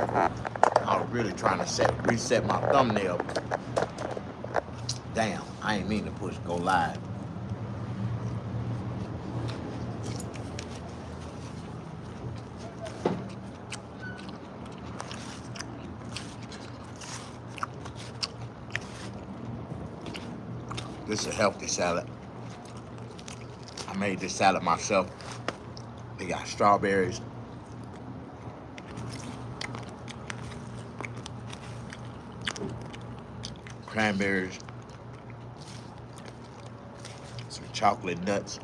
I was really trying to reset my thumbnail. Damn, I ain't mean to push go live. This is a healthy salad. I made this salad myself. They got strawberries, cranberries, some chocolate nuts.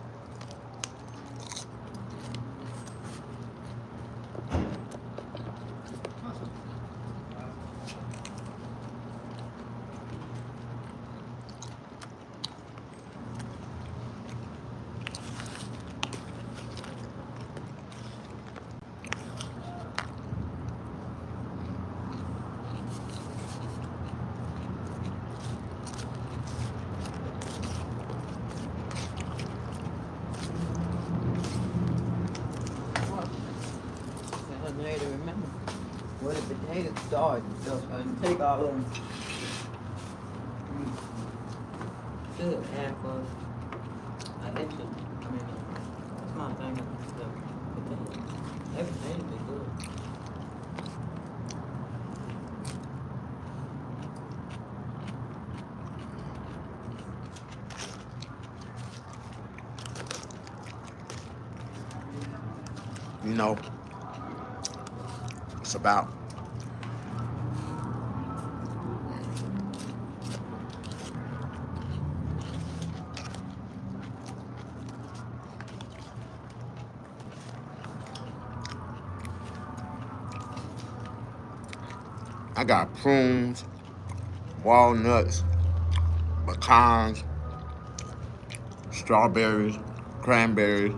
Later, remember where the potatoes start, so take all of them. Good, add for an extra. I mean, small thing of potatoes. Everything be good. You know, it's about I got prunes, walnuts, pecans, strawberries, cranberries.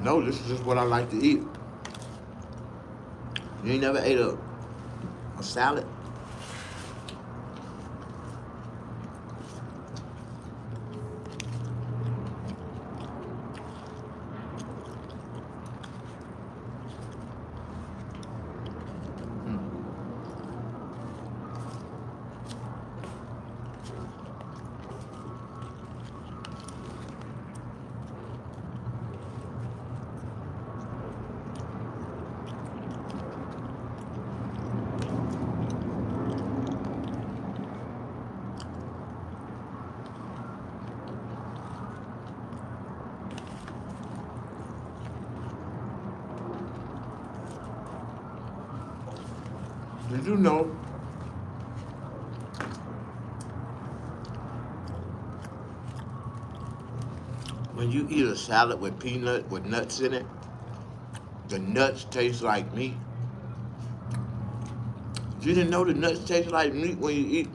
No, this is just what I like to eat. You ain't never ate a salad? Did you know when you eat a salad with nuts in it, the nuts taste like meat? You didn't know the nuts taste like meat when you eat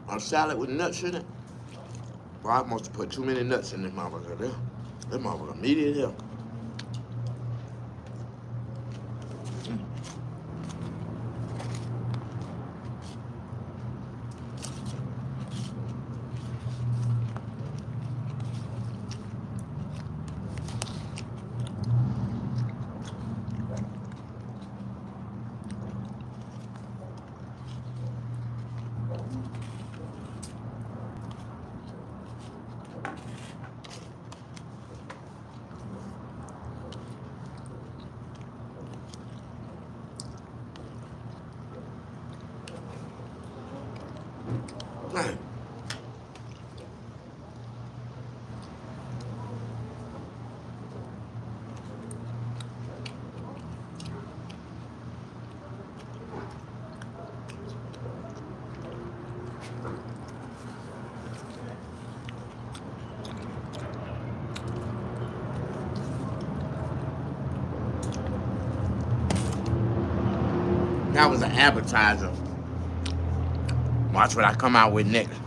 a salad with nuts in it? Well, I must have put too many nuts in this motherfucker. This motherfucker meaty as hell. Man. That was an appetizer. Watch what I come out with next.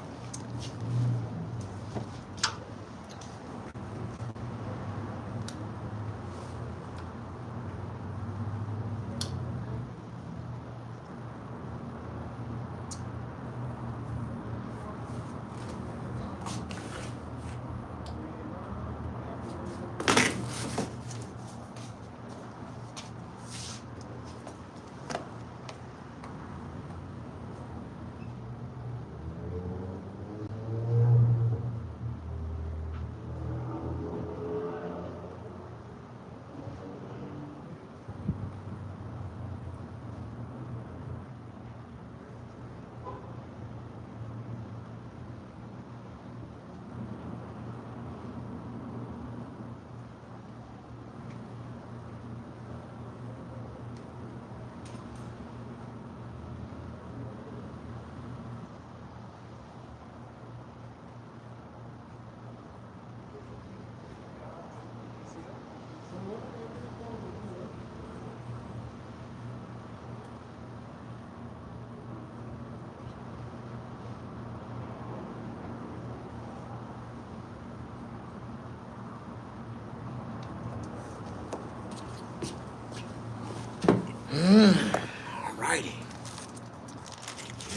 Alrighty.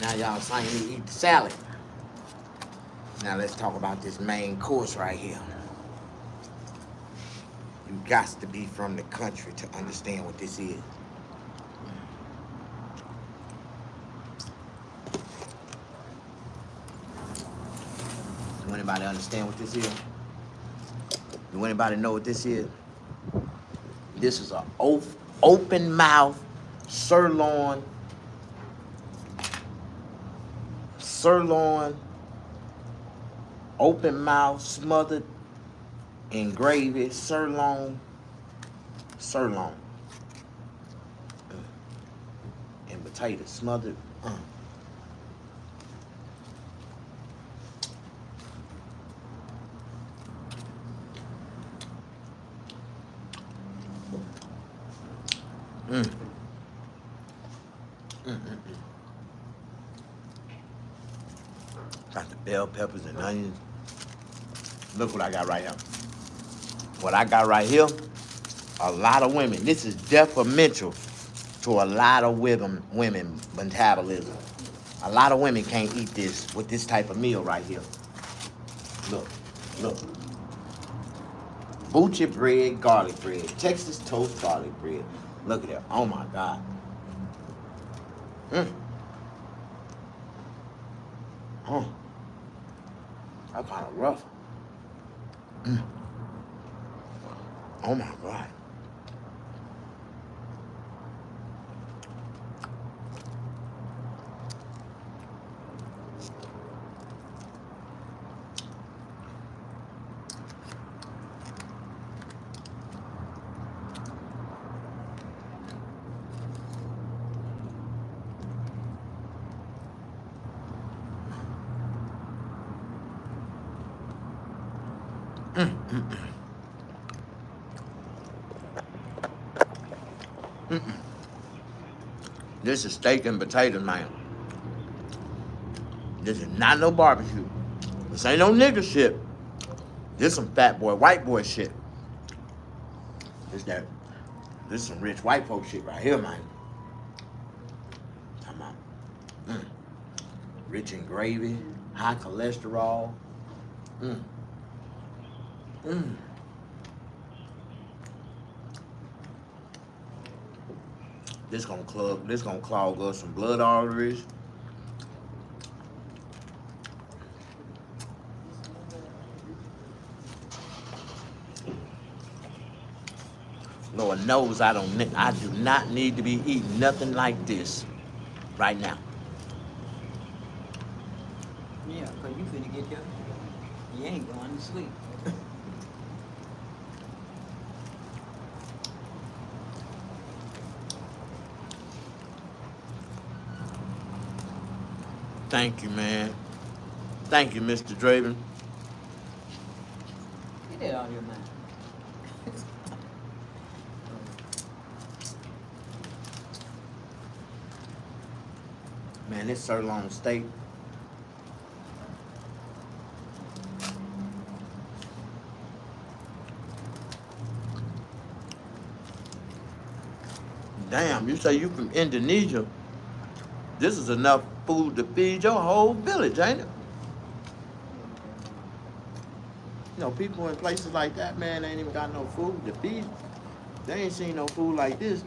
Now y'all saying me eat the salad. Now let's talk about this main course right here. You got to be from the country to understand what this is. Do anybody understand what this is? Do anybody know what this is? This is an open mouth sirloin, open mouth smothered in gravy, sirloin, and potatoes smothered. Got the bell peppers and onions. Look what I got right here. What I got right here, a lot of women. This is detrimental to a lot of women metabolism. A lot of women can't eat this with this type of meal right here. Look. Bucci bread, garlic bread. Texas toast garlic bread. Look at that. Oh my God. That's kind of rough. Oh my God. This is steak and potatoes, man. This is not no barbecue. This ain't no nigga shit. This some fat boy, white boy shit. This is some rich white folk shit right here, man. Come on. Rich in gravy, high cholesterol. This gonna clog up some blood arteries. Lord knows I do not need to be eating nothing like this right now. Yeah, because you finna get you ain't going to sleep. Thank you, man. Thank you, Mr. Draven. Get that out of your mind. Man, this sirloin steak. Damn, you say you from Indonesia. This is enough food to feed your whole village, ain't it? You know, people in places like that, man, they ain't even got no food to feed. They ain't seen no food like this.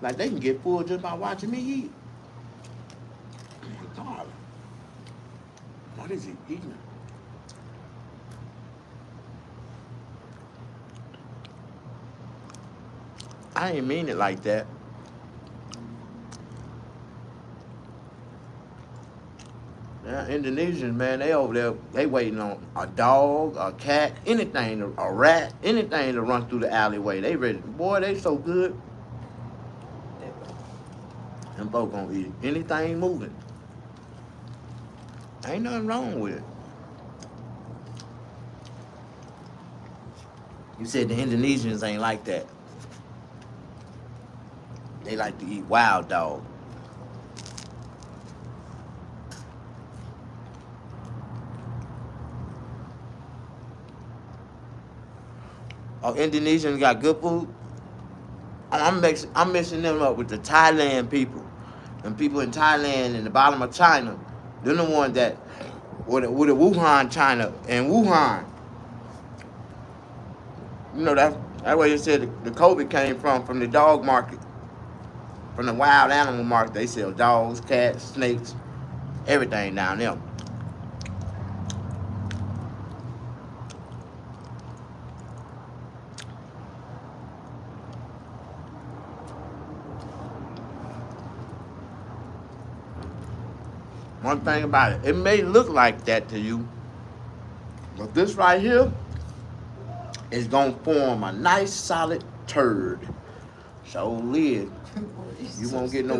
Like, they can get full just by watching me eat. Oh my God. What is he eating? I ain't mean it like that. Yeah, Indonesians, man, they over there, they waiting on a dog, a cat, anything, a rat, anything to run through the alleyway. They ready. Boy, they so good. Them folk gonna eat anything moving. Ain't nothing wrong with it. You said the Indonesians ain't like that. They like to eat wild dog. Oh, Indonesians got good food? I'm mixing them up with the Thailand people. And people in Thailand and the bottom of China, they're the ones that, with the Wuhan, China, and Wuhan. You know, that way they said the COVID came from the dog market, from the wild animal market. They sell dogs, cats, snakes, everything down there. One thing about it, it may look like that to you, but this right here is gonna form a nice solid turd. So lid, you won't get no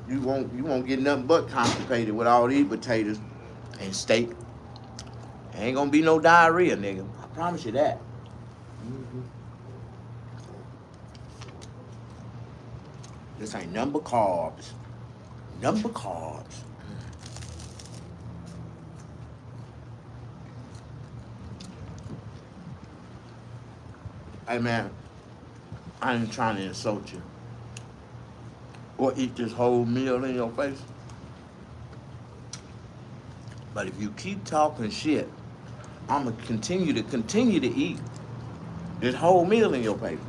you won't get nothing but constipated with all these potatoes and steak. Ain't gonna be no diarrhea, nigga. I promise you that. Mm-hmm. This ain't number carbs. Number carbs. Hey man, I ain't trying to insult you or eat this whole meal in your face. But if you keep talking shit, I'm gonna continue to eat this whole meal in your face.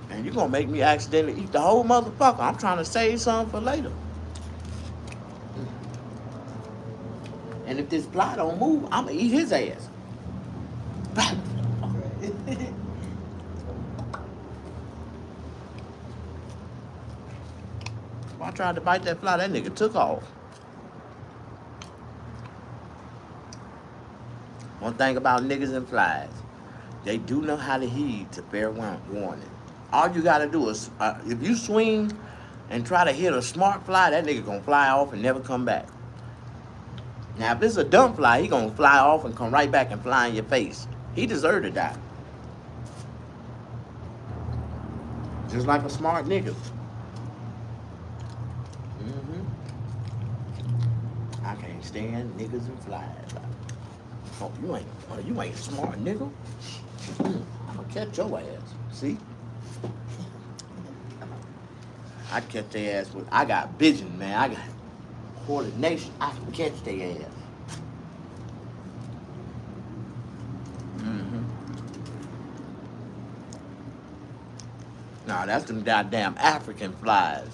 And you're gonna make me accidentally eat the whole motherfucker. I'm trying to save some for later. And if this fly don't move, I'm gonna eat his ass. I tried to bite that fly, that nigga took off. One thing about niggas and flies, they do know how to heed to fair warning. All you gotta do is, if you swing and try to hit a smart fly, that nigga gonna fly off and never come back. Now, if it's a dumb fly, he gonna fly off and come right back and fly in your face. He deserve to die. Just like a smart nigga. I can't stand niggas and flies. Oh, you ain't smart, nigga. I'ma catch your ass. See? I catch their ass with. I got vision, man. I got coordination. I can catch their ass. Nah, that's them goddamn African flies.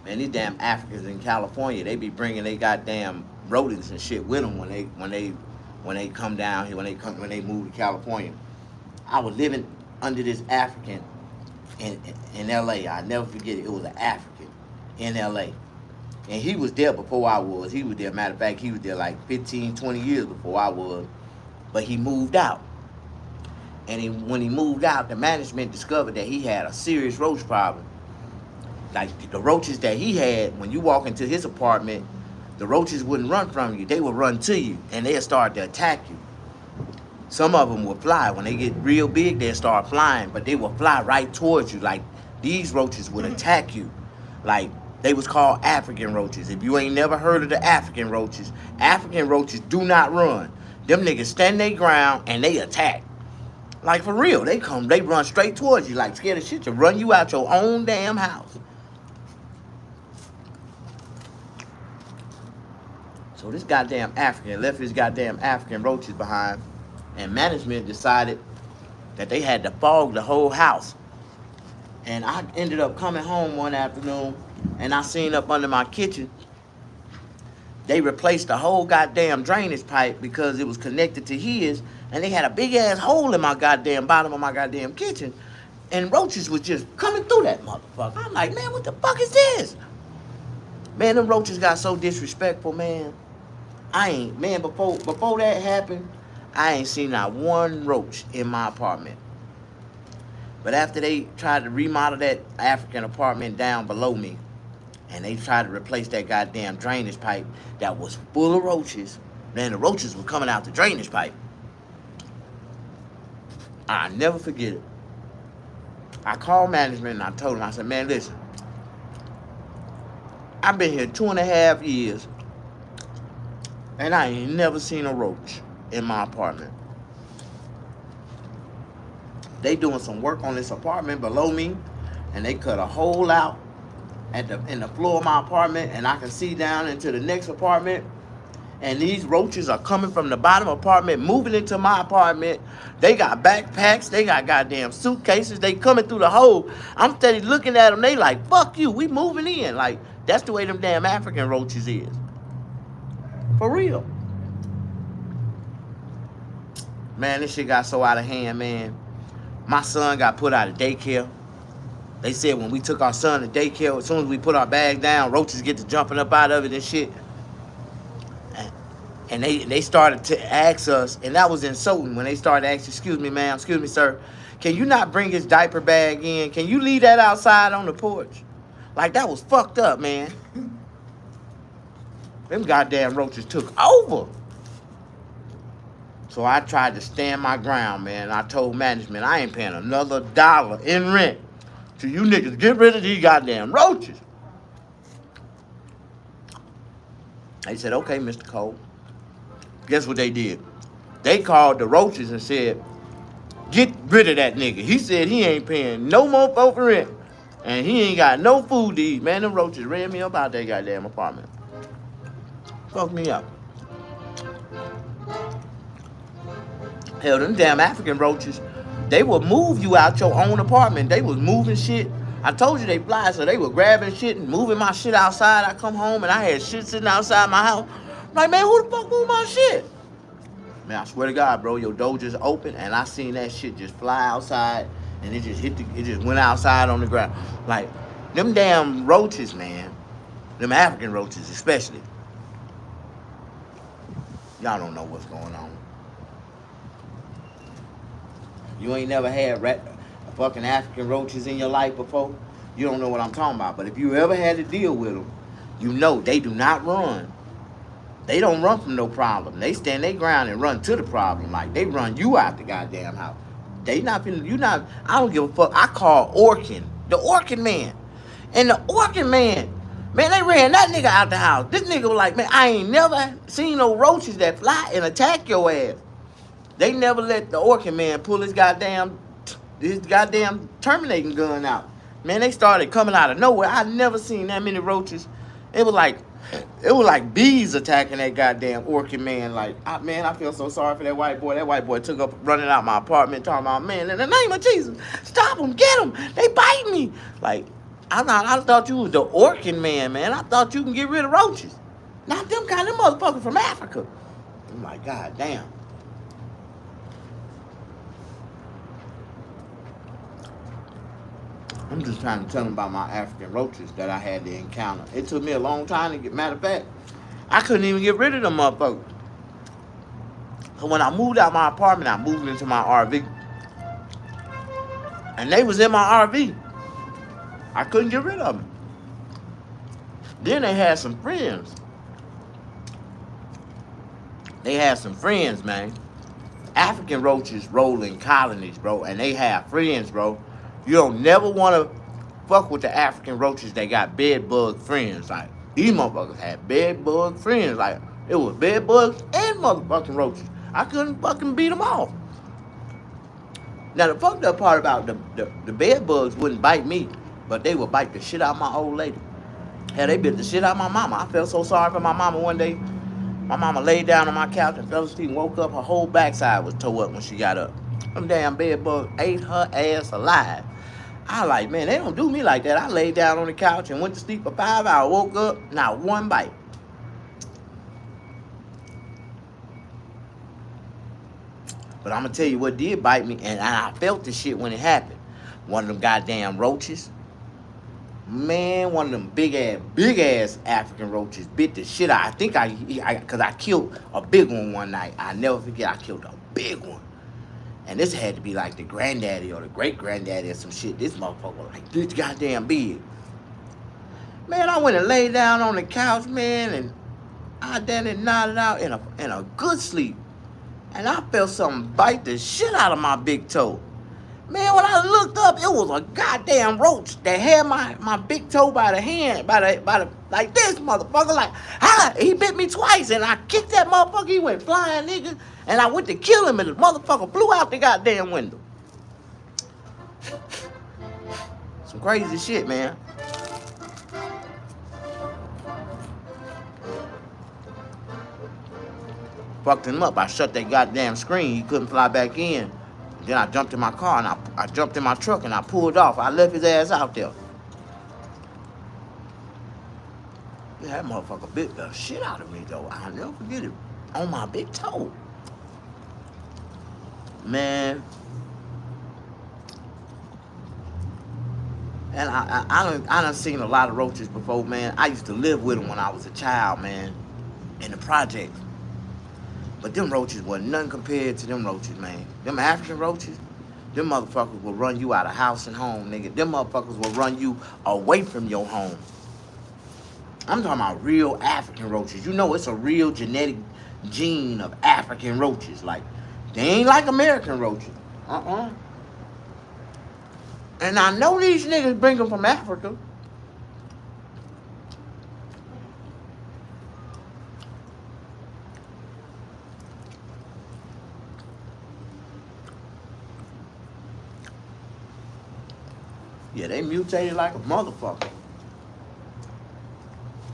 Man, these damn Africans in California, they be bringing they goddamn rodents and shit with them when they come down here, when they move to California. I was living under this African in L.A. I never forget it. It was an African in L.A. And he was there before I was. He was there. Matter of fact, he was there like 15, 20 years before I was. But he moved out. And when he moved out, the management discovered that he had a serious roach problem. Like the roaches that he had, when you walk into his apartment, the roaches wouldn't run from you. They would run to you, and they'll start to attack you. Some of them will fly. When they get real big, they'll start flying, but they will fly right towards you. Like these roaches would attack you. Like they was called African roaches. If you ain't never heard of the African roaches do not run. Them niggas stand their ground and they attack. Like for real, they run straight towards you, like scared of shit to run you out your own damn house. So this goddamn African left his goddamn African roaches behind, and management decided that they had to fog the whole house. And I ended up coming home one afternoon, and I seen up under my kitchen, they replaced the whole goddamn drainage pipe because it was connected to his, and they had a big ass hole in my goddamn bottom of my goddamn kitchen, and roaches was just coming through that motherfucker. I'm like, man, what the fuck is this? Man, them roaches got so disrespectful, man. Before that happened, I ain't seen not one roach in my apartment. But after they tried to remodel that African apartment down below me, and they tried to replace that goddamn drainage pipe that was full of roaches, man, the roaches were coming out the drainage pipe. I'll never forget it. I called management and I told them, I said, man, listen, I've been here 2.5 years, and I ain't never seen a roach in my apartment. They doing some work on this apartment below me, and they cut a hole out in the floor of my apartment, and I can see down into the next apartment. And these roaches are coming from the bottom apartment, moving into my apartment. They got backpacks. They got goddamn suitcases. They coming through the hole. I'm steady looking at them. They like, fuck you. We moving in. Like, that's the way them damn African roaches is. For real. Man, this shit got so out of hand, man. My son got put out of daycare. They said when we took our son to daycare, as soon as we put our bag down, roaches get to jumping up out of it and shit. And they started to ask us, and that was insulting when they started asking, excuse me, ma'am, excuse me, sir, can you not bring his diaper bag in? Can you leave that outside on the porch? Like, that was fucked up, man. Them goddamn roaches took over. So I tried to stand my ground, man. I told management I ain't paying another $1 in rent till you niggas get rid of these goddamn roaches. They said, okay, Mr. Cole. Guess what they did? They called the roaches and said, get rid of that nigga. He said he ain't paying no more for rent. And he ain't got no food to eat. Man, them roaches ran me up out that goddamn apartment. Fuck me up. Hell, them damn African roaches, they would move you out your own apartment. They was moving shit. I told you they fly, so they were grabbing shit and moving my shit outside. I come home and I had shit sitting outside my house. I'm like, man, who the fuck moved my shit? Man, I swear to God, bro, your door just opened and I seen that shit just fly outside and it just went outside on the ground. Like, them damn roaches, man. Them African roaches especially. Y'all don't know what's going on. You ain't never had fucking African roaches in your life before? You don't know what I'm talking about. But if you ever had to deal with them, you know they do not run. They don't run from no problem. They stand their ground and run to the problem. Like, they run you out the goddamn house. They not finna, you not, I don't give a fuck. I call Orkin, the Orkin man. And the Orkin man, they ran that nigga out the house. This nigga was like, man, I ain't never seen no roaches that fly and attack your ass. They never let the Orkin man pull his goddamn terminating gun out. Man, they started coming out of nowhere. I never seen that many roaches. It was like bees attacking that goddamn Orkin man. Like, man, I feel so sorry for that white boy. That white boy took up running out my apartment talking about, man, in the name of Jesus, stop them, get them. They bite me. Like, I thought you was the Orkin man, man. I thought you can get rid of roaches. Not them kind of motherfuckers from Africa. I'm like, God damn. I'm just trying to tell them about my African roaches that I had to encounter. It took me a long time to get, matter of fact, I couldn't even get rid of them motherfuckers. So when I moved out my apartment, I moved into my RV. And they was in my RV. I couldn't get rid of them. Then they had some friends. They had some friends, man. African roaches roll in colonies, bro. And they have friends, bro. You don't never want to fuck with the African roaches that got bed bug friends. Like, these motherfuckers had bed bug friends. Like, it was bed bugs and motherfucking roaches. I couldn't fucking beat them off. Now, the fucked up part about the bed bugs wouldn't bite me, but they would bite the shit out of my old lady. Hell, they bit the shit out of my mama. I felt so sorry for my mama one day. My mama laid down on my couch and fell asleep and woke up. Her whole backside was tore up when she got up. Them damn bed bugs ate her ass alive. I like, man, they don't do me like that. I laid down on the couch and went to sleep for 5 hours. Woke up, not one bite. But I'm going to tell you what did bite me, and I felt the shit when it happened. One of them goddamn roaches. Man, one of them big ass African roaches bit the shit out. I think because I killed a big one night. I never forget, I killed a big one. And this had to be like the granddaddy or the great-granddaddy or some shit. This motherfucker like this goddamn big. Man, I went and laid down on the couch, man, and I then it nodded out in a good sleep. And I felt something bite the shit out of my big toe. Man, when I looked up, it was a goddamn roach that had my big toe by the hand, by the like this motherfucker. Like, he bit me twice, and I kicked that motherfucker. He went flying, nigga. And I went to kill him, and the motherfucker flew out the goddamn window. So Some crazy shit, man. Fucked him up. I shut that goddamn screen. He couldn't fly back in. Then I jumped in my car and I jumped in my truck and I pulled off. I left his ass out there. Yeah, that motherfucker bit the shit out of me, though. I'll never forget it. On my big toe. Man. And I done seen a lot of roaches before, man. I used to live with them when I was a child, man. In the projects. But them roaches wasn't nothing compared to them roaches, man. Them African roaches, them motherfuckers will run you out of house and home, nigga. Them motherfuckers will run you away from your home. I'm talking about real African roaches. You know it's a real genetic gene of African roaches. Like, they ain't like American roaches. And I know these niggas bring them from Africa. Yeah, they mutated like a motherfucker.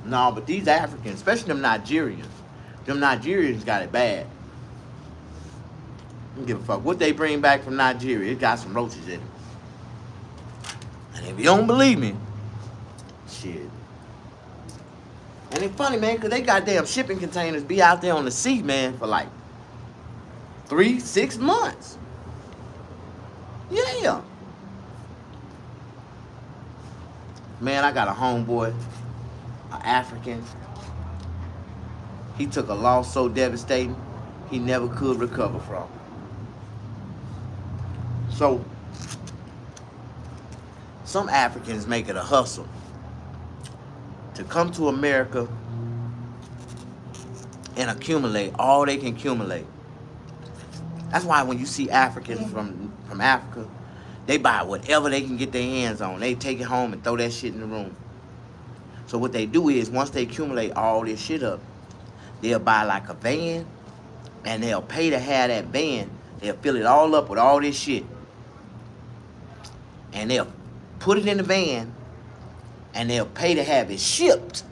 No, but these Africans, especially them Nigerians got it bad. I don't give a fuck what they bring back from Nigeria. It got some roaches in it. And if you don't believe me, shit. And it's funny, man, because they goddamn shipping containers be out there on the sea, man, for like 3-6 months. Yeah. Man, I got a homeboy, an African. He took a loss so devastating, he never could recover from. So, some Africans make it a hustle to come to America and accumulate all they can accumulate. That's why when you see Africans from Africa, they buy whatever they can get their hands on. They take it home and throw that shit in the room. So what they do is, once they accumulate all this shit up, they'll buy like a van, and they'll pay to have that van. They'll fill it all up with all this shit. And they'll put it in the van, and they'll pay to have it shipped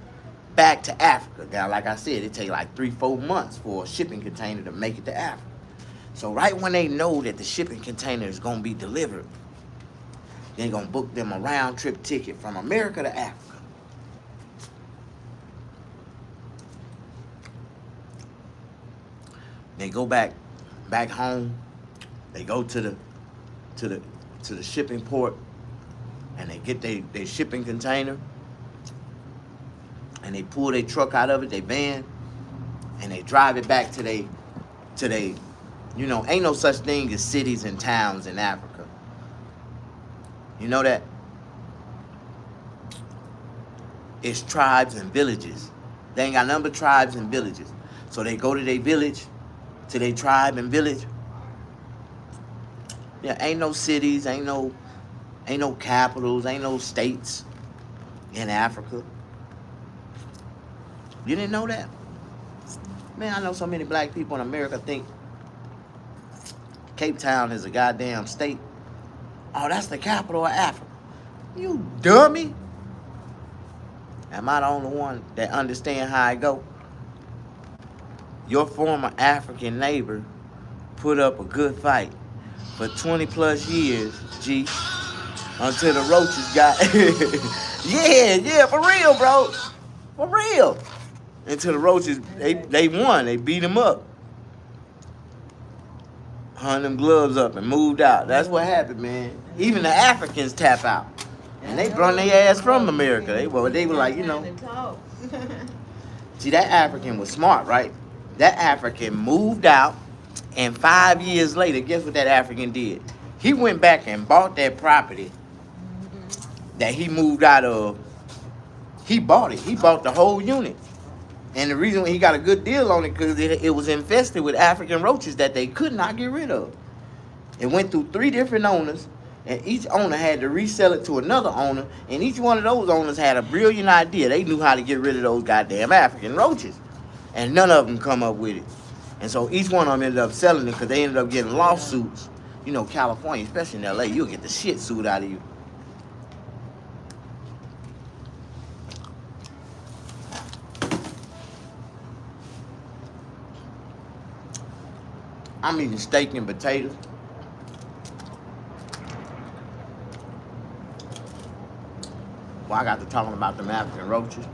back to Africa. Now, like I said, it takes like 3-4 months for a shipping container to make it to Africa. So right when they know that the shipping container is going to be delivered, they're going to book them a round-trip ticket from America to Africa. They go back home. They go to the shipping port, and they get their shipping container, and they pull their truck out of it, their van, and they drive it back to they, you know, ain't no such thing as cities and towns in Africa. You know that? It's tribes and villages. They ain't got nothing but tribes and villages. So they go to their village, to their tribe and village. Yeah, ain't no cities, ain't no capitals, ain't no states in Africa. You didn't know that? Man, I know so many black people in America think Cape Town is a goddamn state. Oh, that's the capital of Africa. You dummy. Am I the only one that understand how I go? Your former African neighbor put up a good fight for 20 plus years, G, until the roaches got... yeah, for real, bro. For real. Until the roaches, they won. They beat him up. Hung them gloves up and moved out. That's what happened, man. Even the Africans tap out. And they brung their ass from America. They were like, you know. See, that African was smart, right? That African moved out, and 5 years later, guess what that African did? He went back and bought that property that he moved out of. He bought it. He bought the whole unit. And the reason he got a good deal on it, because it was infested with African roaches that they could not get rid of. It went through 3 different owners, and each owner had to resell it to another owner, and each one of those owners had a brilliant idea. They knew how to get rid of those goddamn African roaches, and none of them come up with it. And so each one of them ended up selling it because they ended up getting lawsuits. You know, California, especially in LA, you'll get the shit sued out of you. I'm eating steak and potatoes. Well, I got to talking about them African roaches.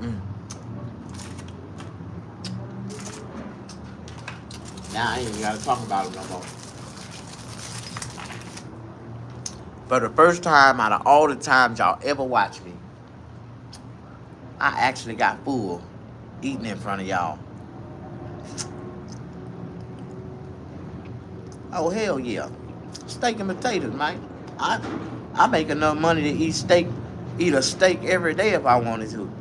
Mm. Now I ain't even got to talk about them no more. For the first time out of all the times y'all ever watch me, I actually got full eating in front of y'all. Oh, hell yeah. Steak and potatoes, man. I make enough money to eat a steak every day if I wanted to.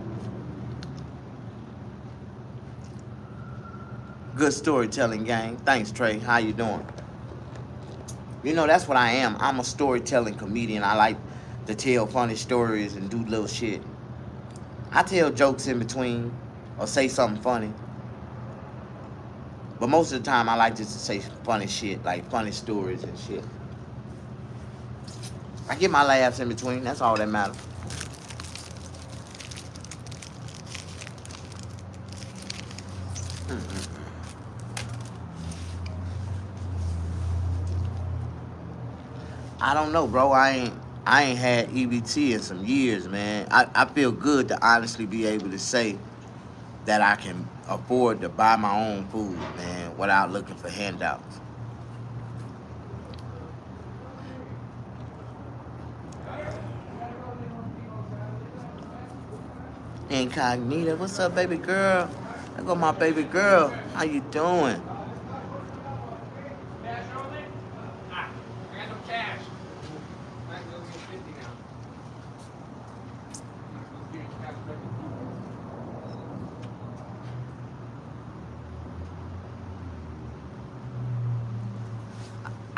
Good storytelling, gang. Thanks, Trey. How you doing? You know, that's what I am. I'm a storytelling comedian. I like to tell funny stories and do little shit. I tell jokes in between or say something funny. But most of the time, I like just to say funny shit, like funny stories and shit. I get my laughs in between. That's all that matters. I don't know, bro. I ain't had EBT in some years, man. I feel good to honestly be able to say that I can afford to buy my own food, man, without looking for handouts. Incognita, what's up, baby girl? There go my baby girl. How you doing?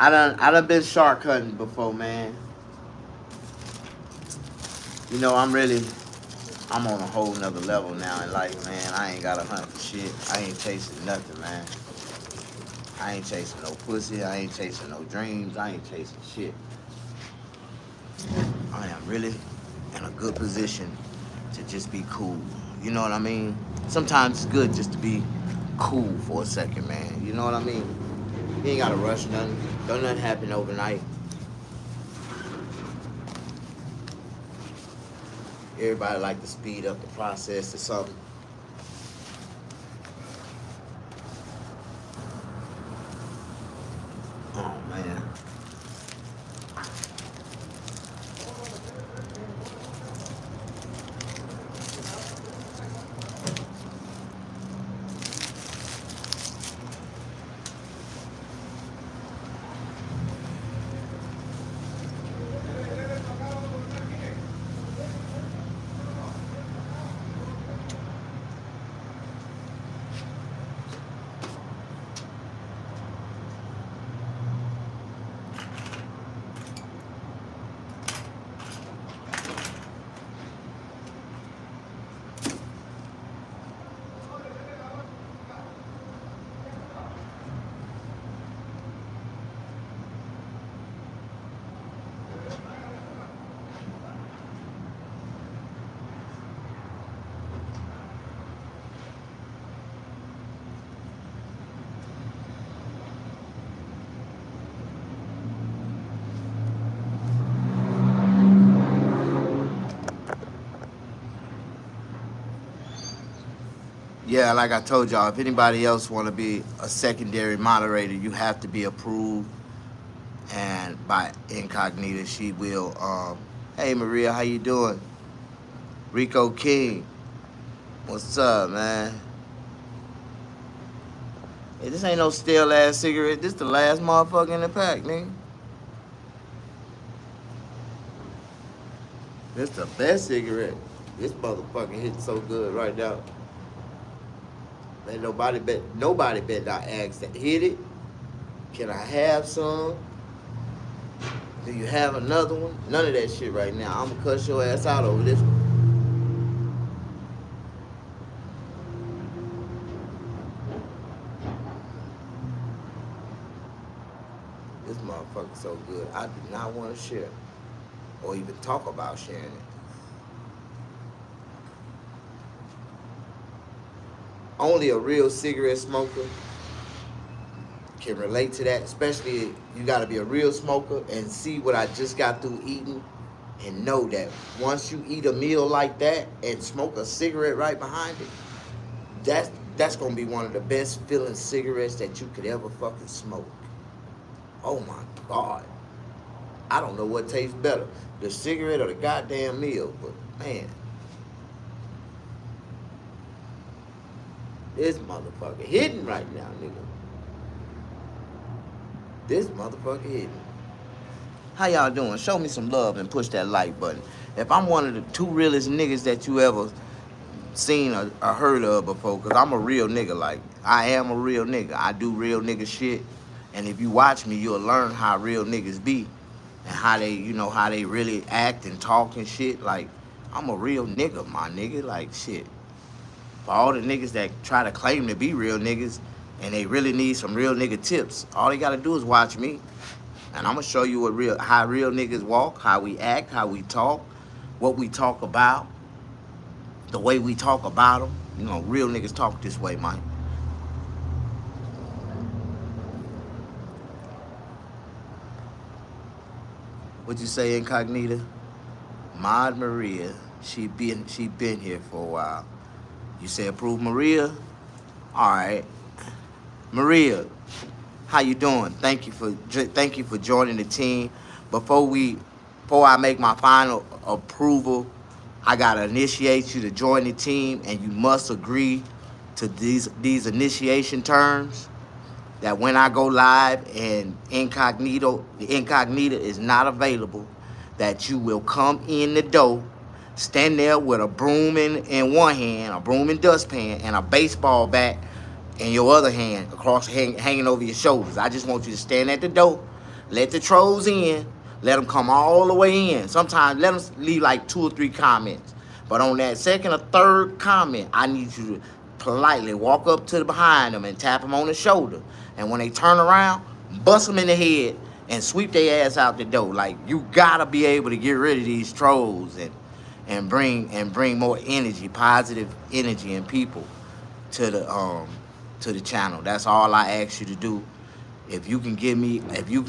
I done been shark hunting before, man. You know, I'm on a whole nother level now in life, man. I ain't gotta hunt for shit. I ain't chasing nothing, man. I ain't chasing no pussy. I ain't chasing no dreams. I ain't chasing shit. I am really in a good position to just be cool. You know what I mean? Sometimes it's good just to be cool for a second, man. You know what I mean? You ain't gotta rush nothing. Don't nothing happen overnight. Everybody like to speed up the process or something. Oh, man. Yeah, like I told y'all, if anybody else want to be a secondary moderator, you have to be approved. And by Incognita, she will. Hey, Maria, how you doing? Rico King, what's up, man? Hey, this ain't no stale ass cigarette. This the last motherfucker in the pack, nigga. This the best cigarette. This motherfucker hits so good right now. Man, nobody bet not ask to hit it. Can I have some? Do you have another one? None of that shit right now. I'm gonna cuss your ass out over this one. This motherfucker's so good. I do not want to share or even talk about sharing it. only a real cigarette smoker can relate to that. Especially, you got to be a real smoker and see what I just got through eating, and know that once you eat a meal like that and smoke a cigarette right behind it, that's gonna be one of the best feeling cigarettes that you could ever fucking smoke. Oh my God. I don't know what tastes better, the cigarette or the goddamn meal, but man, this motherfucker hitting right now, nigga. This motherfucker hitting. How y'all doing? Show me some love and push that like button. If I'm one of the two realest niggas that you ever seen or heard of before, because I'm a real nigga. Like, I am a real nigga. I do real nigga shit. And if you watch me, you'll learn how real niggas be and how they, how they really act and talk and shit. Like, I'm a real nigga, my nigga. Like, shit. For all the niggas that try to claim to be real niggas and they really need some real nigga tips, all they gotta do is watch me. And I'm gonna show you how real niggas walk, how we act, how we talk, what we talk about, the way we talk about them. Real niggas talk this way, man. What you say, Incognita? Mod Maria, she been here for a while. You say approve Maria? All right, Maria, how you doing? Thank you for joining the team. Before I make my final approval, I gotta initiate you to join the team, and you must agree to these initiation terms. That when I go live and the incognito is not available, that you will come in the door, stand there with a broom in one hand, a broom and dustpan, and a baseball bat in your other hand, hanging over your shoulders. I just want you to stand at the door, let the trolls in, let them come all the way in. Sometimes let them leave like 2 or 3 comments. But on that second or third comment, I need you to politely walk up to behind them and tap them on the shoulder. And when they turn around, bust them in the head and sweep their ass out the door. Like, you gotta be able to get rid of these trolls and bring more energy, positive energy and people to the channel. That's all I ask you to do. If you can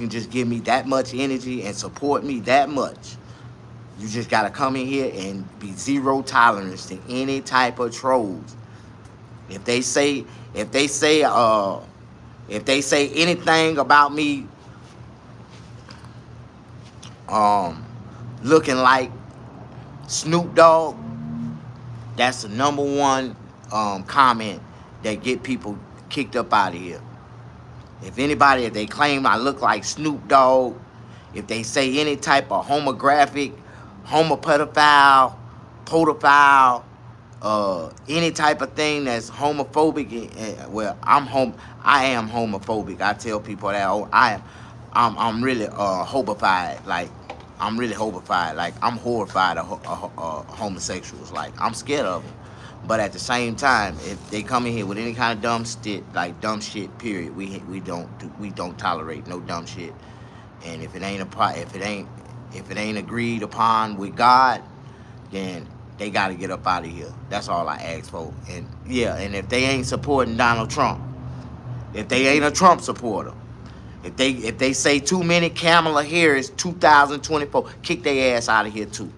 just give me that much energy and support me that much, you just gotta come in here and be zero tolerance to any type of trolls. If they say anything about me looking like Snoop Dogg, that's the #1 comment that get people kicked up out of here. If they claim I look like Snoop Dogg, if they say any type of homographic, homopedophile, podophile, any type of thing that's homophobic, I am homophobic. I tell people that I'm really hobified. Like, I'm really hobified. Like, I'm horrified of homosexuals. Like, I'm scared of them. But at the same time, if they come in here with any kind of dumb shit, period, we don't tolerate no dumb shit. And if it ain't agreed upon with God, then they got to get up out of here. That's all I ask for. And yeah, and if they ain't supporting Donald Trump, if they ain't a Trump supporter, if they say too many Kamala Harris 2024, kick their ass out of here too.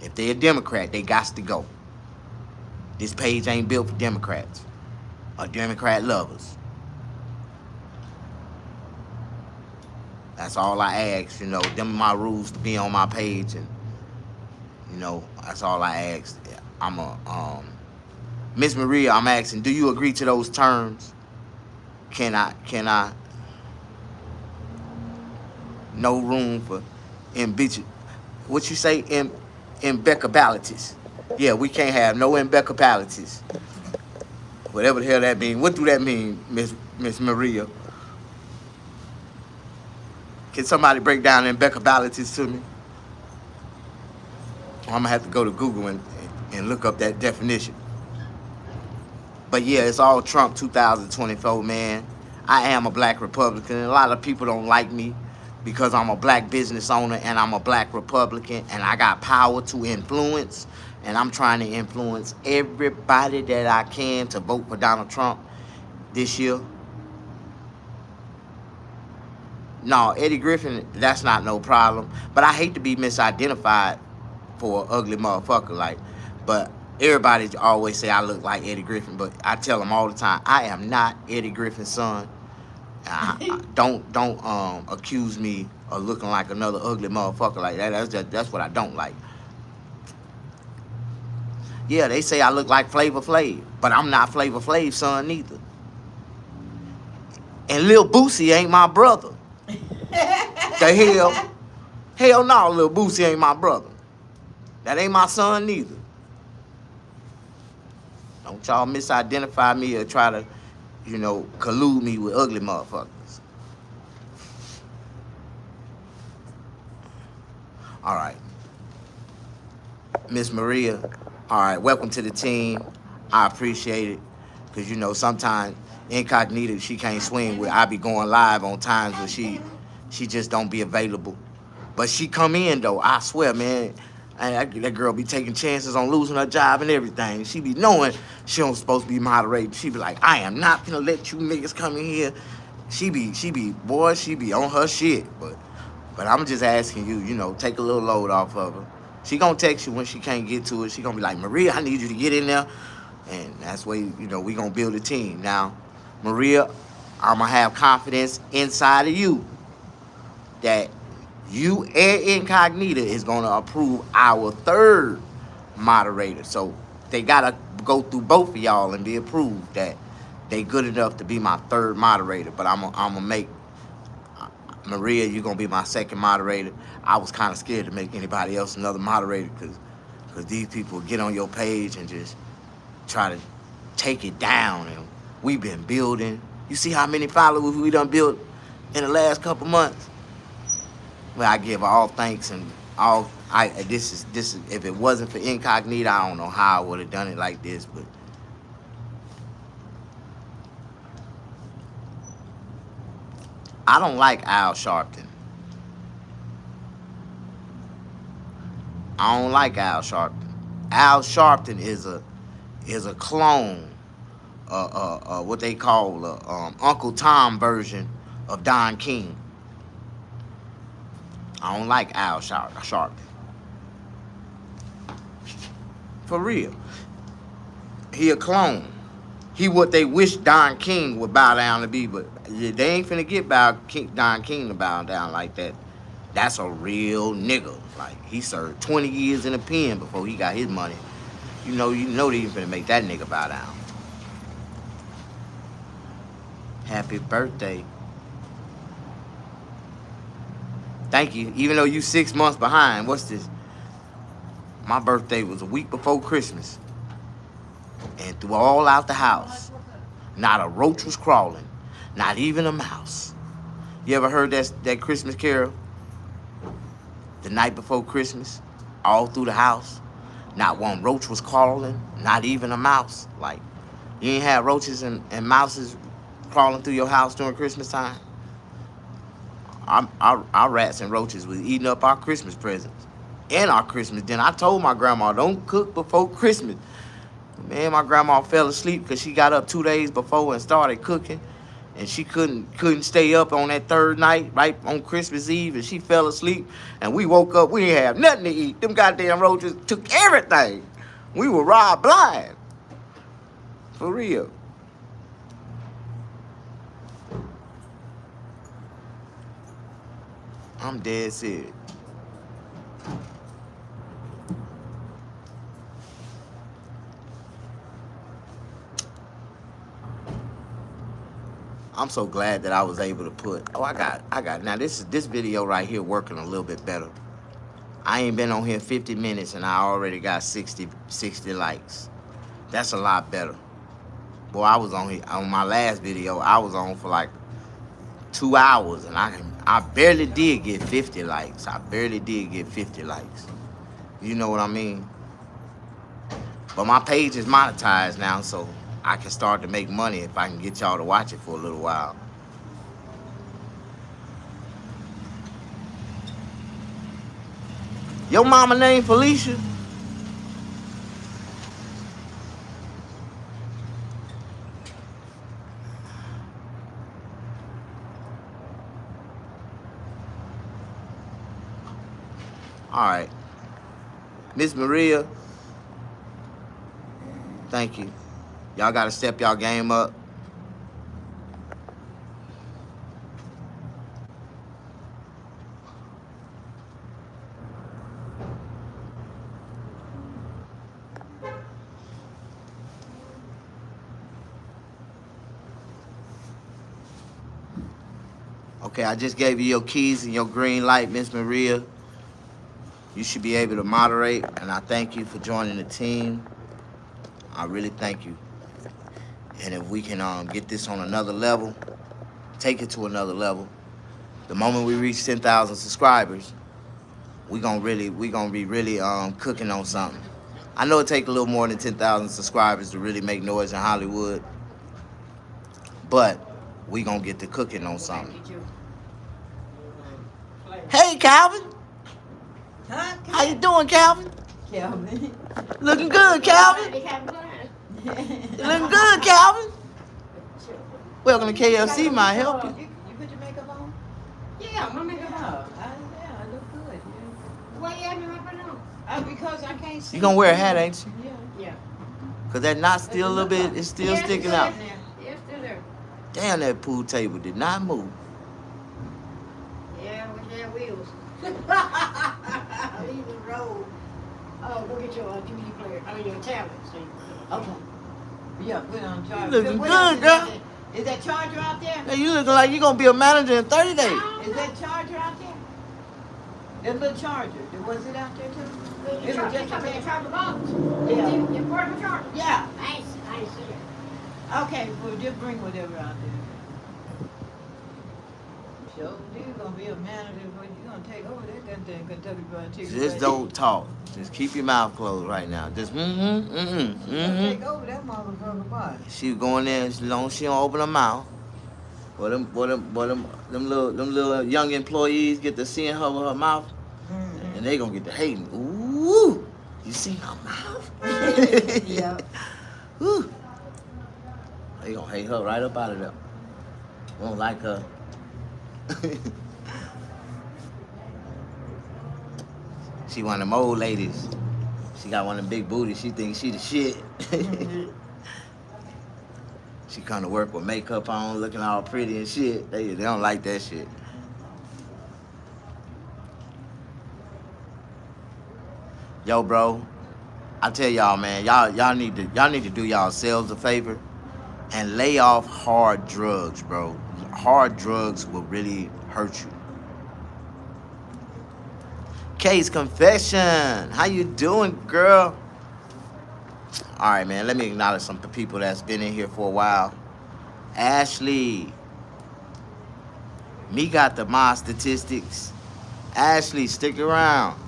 If they a Democrat, they got to go. This page ain't built for Democrats or Democrat lovers. That's all I ask. Them are my rules to be on my page, and that's all I ask. Miss Maria, I'm asking, do you agree to those terms? Can I? No room for what you say, impeccabilities. Yeah, we can't have no impeccabilities. Whatever the hell that means. What do that mean, Miss Maria? Can somebody break down impeccabilities to me? I'm gonna have to go to Google and look up that definition. But yeah, it's all Trump 2024, man. I am a black Republican. A lot of people don't like me because I'm a black business owner and I'm a black Republican and I got power to influence and I'm trying to influence everybody that I can to vote for Donald Trump this year. No, Eddie Griffin, that's not no problem. But I hate to be misidentified for an ugly motherfucker. Like, but everybody always say I look like Eddie Griffin, but I tell them all the time, I am not Eddie Griffin's son. Don't accuse me of looking like another ugly motherfucker like that. That's what I don't like. Yeah, they say I look like Flavor Flav, but I'm not Flavor Flav's son neither. And Lil Boosie ain't my brother. The hell? Hell no, Lil Boosie ain't my brother. That ain't my son neither. Don't y'all misidentify me or try to, collude me with ugly motherfuckers. All right. Miss Maria, all right, welcome to the team. I appreciate it. Because, sometimes incognita, she can't swing with. I be going live on times where she just don't be available. But she come in, though. I swear, man. That girl be taking chances on losing her job and everything. She be knowing she don't supposed to be moderating. She be like, I am not gonna let you niggas come in here. She be on her shit. But I'm just asking you, take a little load off of her. She gonna text you when she can't get to it. She gonna be like, Maria, I need you to get in there. And that's why, we gonna build a team. Now, Maria, I'm gonna have confidence inside of you that you and Incognita is going to approve our third moderator. So they got to go through both of y'all and be approved that they good enough to be my third moderator. But I'm going to make Maria, you're going to be my second moderator. I was kind of scared to make anybody else another moderator because these people get on your page and just try to take it down. And we've been building. You see how many followers we done built in the last couple months? Well, I give all thanks and all. This is. If it wasn't for Incognita, I don't know how I would have done it like this. But I don't like Al Sharpton. I don't like Al Sharpton. Al Sharpton is a clone, what they call Uncle Tom version of Don King. I don't like Al Sharpton. For real. He a clone. He what they wish Don King would bow down to be, but they ain't finna get Don King to bow down like that. That's a real nigga. Like, he served 20 years in a pen before he got his money. You know they ain't finna make that nigga bow down. Happy birthday. Thank you. Even though you 6 months behind, what's this? My birthday was a week before Christmas. And threw all out the house. Not a roach was crawling. Not even a mouse. You ever heard that Christmas carol? The night before Christmas, all through the house. Not one roach was crawling. Not even a mouse. Like, you ain't had roaches and mouses crawling through your house during Christmas time? Our rats and roaches was eating up our Christmas presents and our Christmas dinner. I told my grandma, don't cook before Christmas. Man, my grandma fell asleep because she got up 2 days before and started cooking. And she couldn't stay up on that third night, right on Christmas Eve, and she fell asleep. And we woke up, we didn't have nothing to eat. Them goddamn roaches took everything. We were robbed blind. For real. I'm dead serious. I'm so glad that I was able to put. Oh, I got. Now this video right here working a little bit better. I ain't been on here 50 minutes and I already got 60 likes. That's a lot better. Boy, I was on here on my last video. I was on for like 2 hours and I barely did get 50 likes. I barely did get 50 likes. You know what I mean? But my page is monetized now, so I can start to make money if I can get y'all to watch it for a little while. Your mama named Felicia? All right. Miss Maria, thank you. Y'all got to step y'all game up. Okay, I just gave you your keys and your green light, Miss Maria. You should be able to moderate, and I thank you for joining the team. I really thank you. And if we can get this on another level, take it to another level. The moment we reach 10,000 subscribers, we gonna be really cooking on something. I know it takes a little more than 10,000 subscribers to really make noise in Hollywood, but we gonna get to cooking on something. Hey, Calvin. Huh? How you doing, Calvin? Calvin. Looking good, Calvin. You looking good, Calvin. Welcome to KFC. Might help you. You put your makeup on? Yeah, my makeup on. I look good. Yeah. Why you having my makeup on? Because I can't see. You gonna wear a hat, ain't you? Yeah. Yeah. Cause that knot still a little bit. It's still Yeah, sticking it's out. still there. Yeah, it's still there. Damn, that pool table did not move. Yeah, we had wheels. Leave the road. Oh, go get your DVD player. I mean, your tablet. See? Okay. Yeah, put it on charge. You looking What good, else is girl. out there? Is that charger out there? Hey, you looking like you gonna be a manager in 30 days. Is that charger out there? That little charger. Was it out there too? You It was charge, just you a charge the box. Yeah. Your portable charger. Yeah. Nice. I didn't see it. Okay, well just bring whatever out there. Sure, you're gonna be a manager, but you're gonna take over that goddamn Kentucky Fried Chicken. Just don't talk. Just keep your mouth closed right now. Just Take over that motherfucker boy. She going there as long as she don't open her mouth. Well, them little young employees get to seeing her with her mouth, and they gonna get to hating. Ooh, you see her mouth? Yeah. Ooh. They gonna hate her right up out of there. Won't like her. She one of them old ladies. She got one of them big booties. She thinks she the shit. She come to work with makeup on, looking all pretty and shit. They don't like that shit. Yo, bro, I tell y'all, man, y'all need to do yourselves a favor and lay off hard drugs, bro. Hard drugs will really hurt you. Case Confession, how you doing, girl? All right, man, let me acknowledge some people that's been in here for a while. Ashley, me got the my statistics. Ashley, stick around.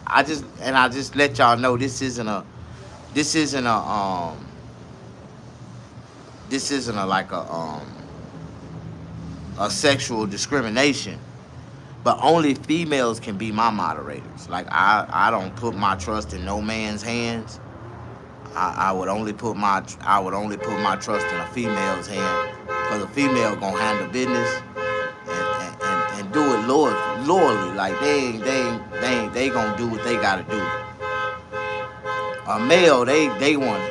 I just let y'all know this isn't a sexual discrimination. But only females can be my moderators. Like I don't put my trust in no man's hands. I would only put my trust in a female's hand, because a female gonna handle business and do it loyally. Like they gonna do what they gotta do. A male, they wanna.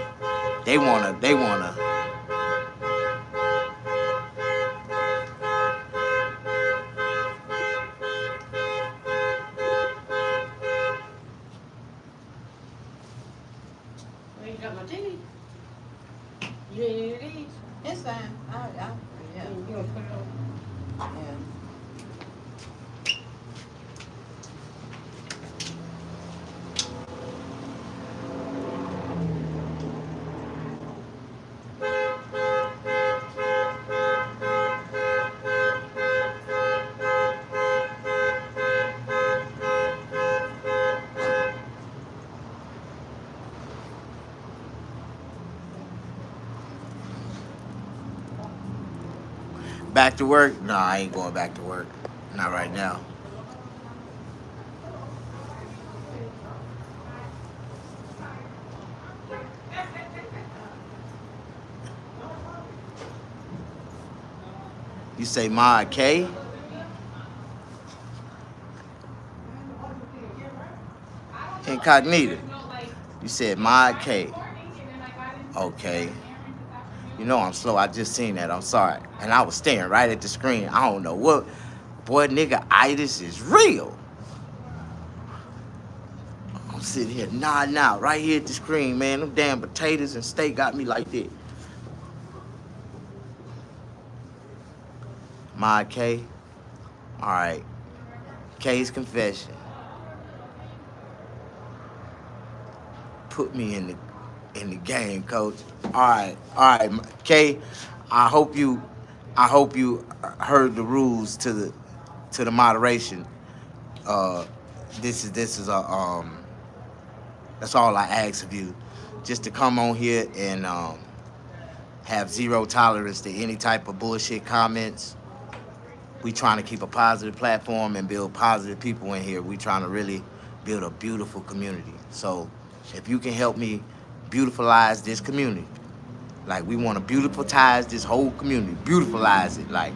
Well, you got my tea. You didn't eat these? It's fine. Yeah. You gonna put it on? Yeah. Back to work? No, I ain't going back to work. Not right now. You say Mod K? Incognita. You said Mod K. Okay. You know I'm slow. I just seen that. I'm sorry. And I was staring right at the screen. I don't know what. Boy, nigga, itis is real. I'm sitting here nodding out right here at the screen, man. Them damn potatoes and steak got me like that. Mod K. All right. K's confession. Put me in the game, coach. All right, K. I hope you heard the rules to the moderation. This is a that's all I ask of you, just to come on here and have zero tolerance to any type of bullshit comments. We trying to keep a positive platform and build positive people in here. We trying to really build a beautiful community. So if you can help me beautifilize this community, like we want to beautifilize this whole community, beautifilize it. Like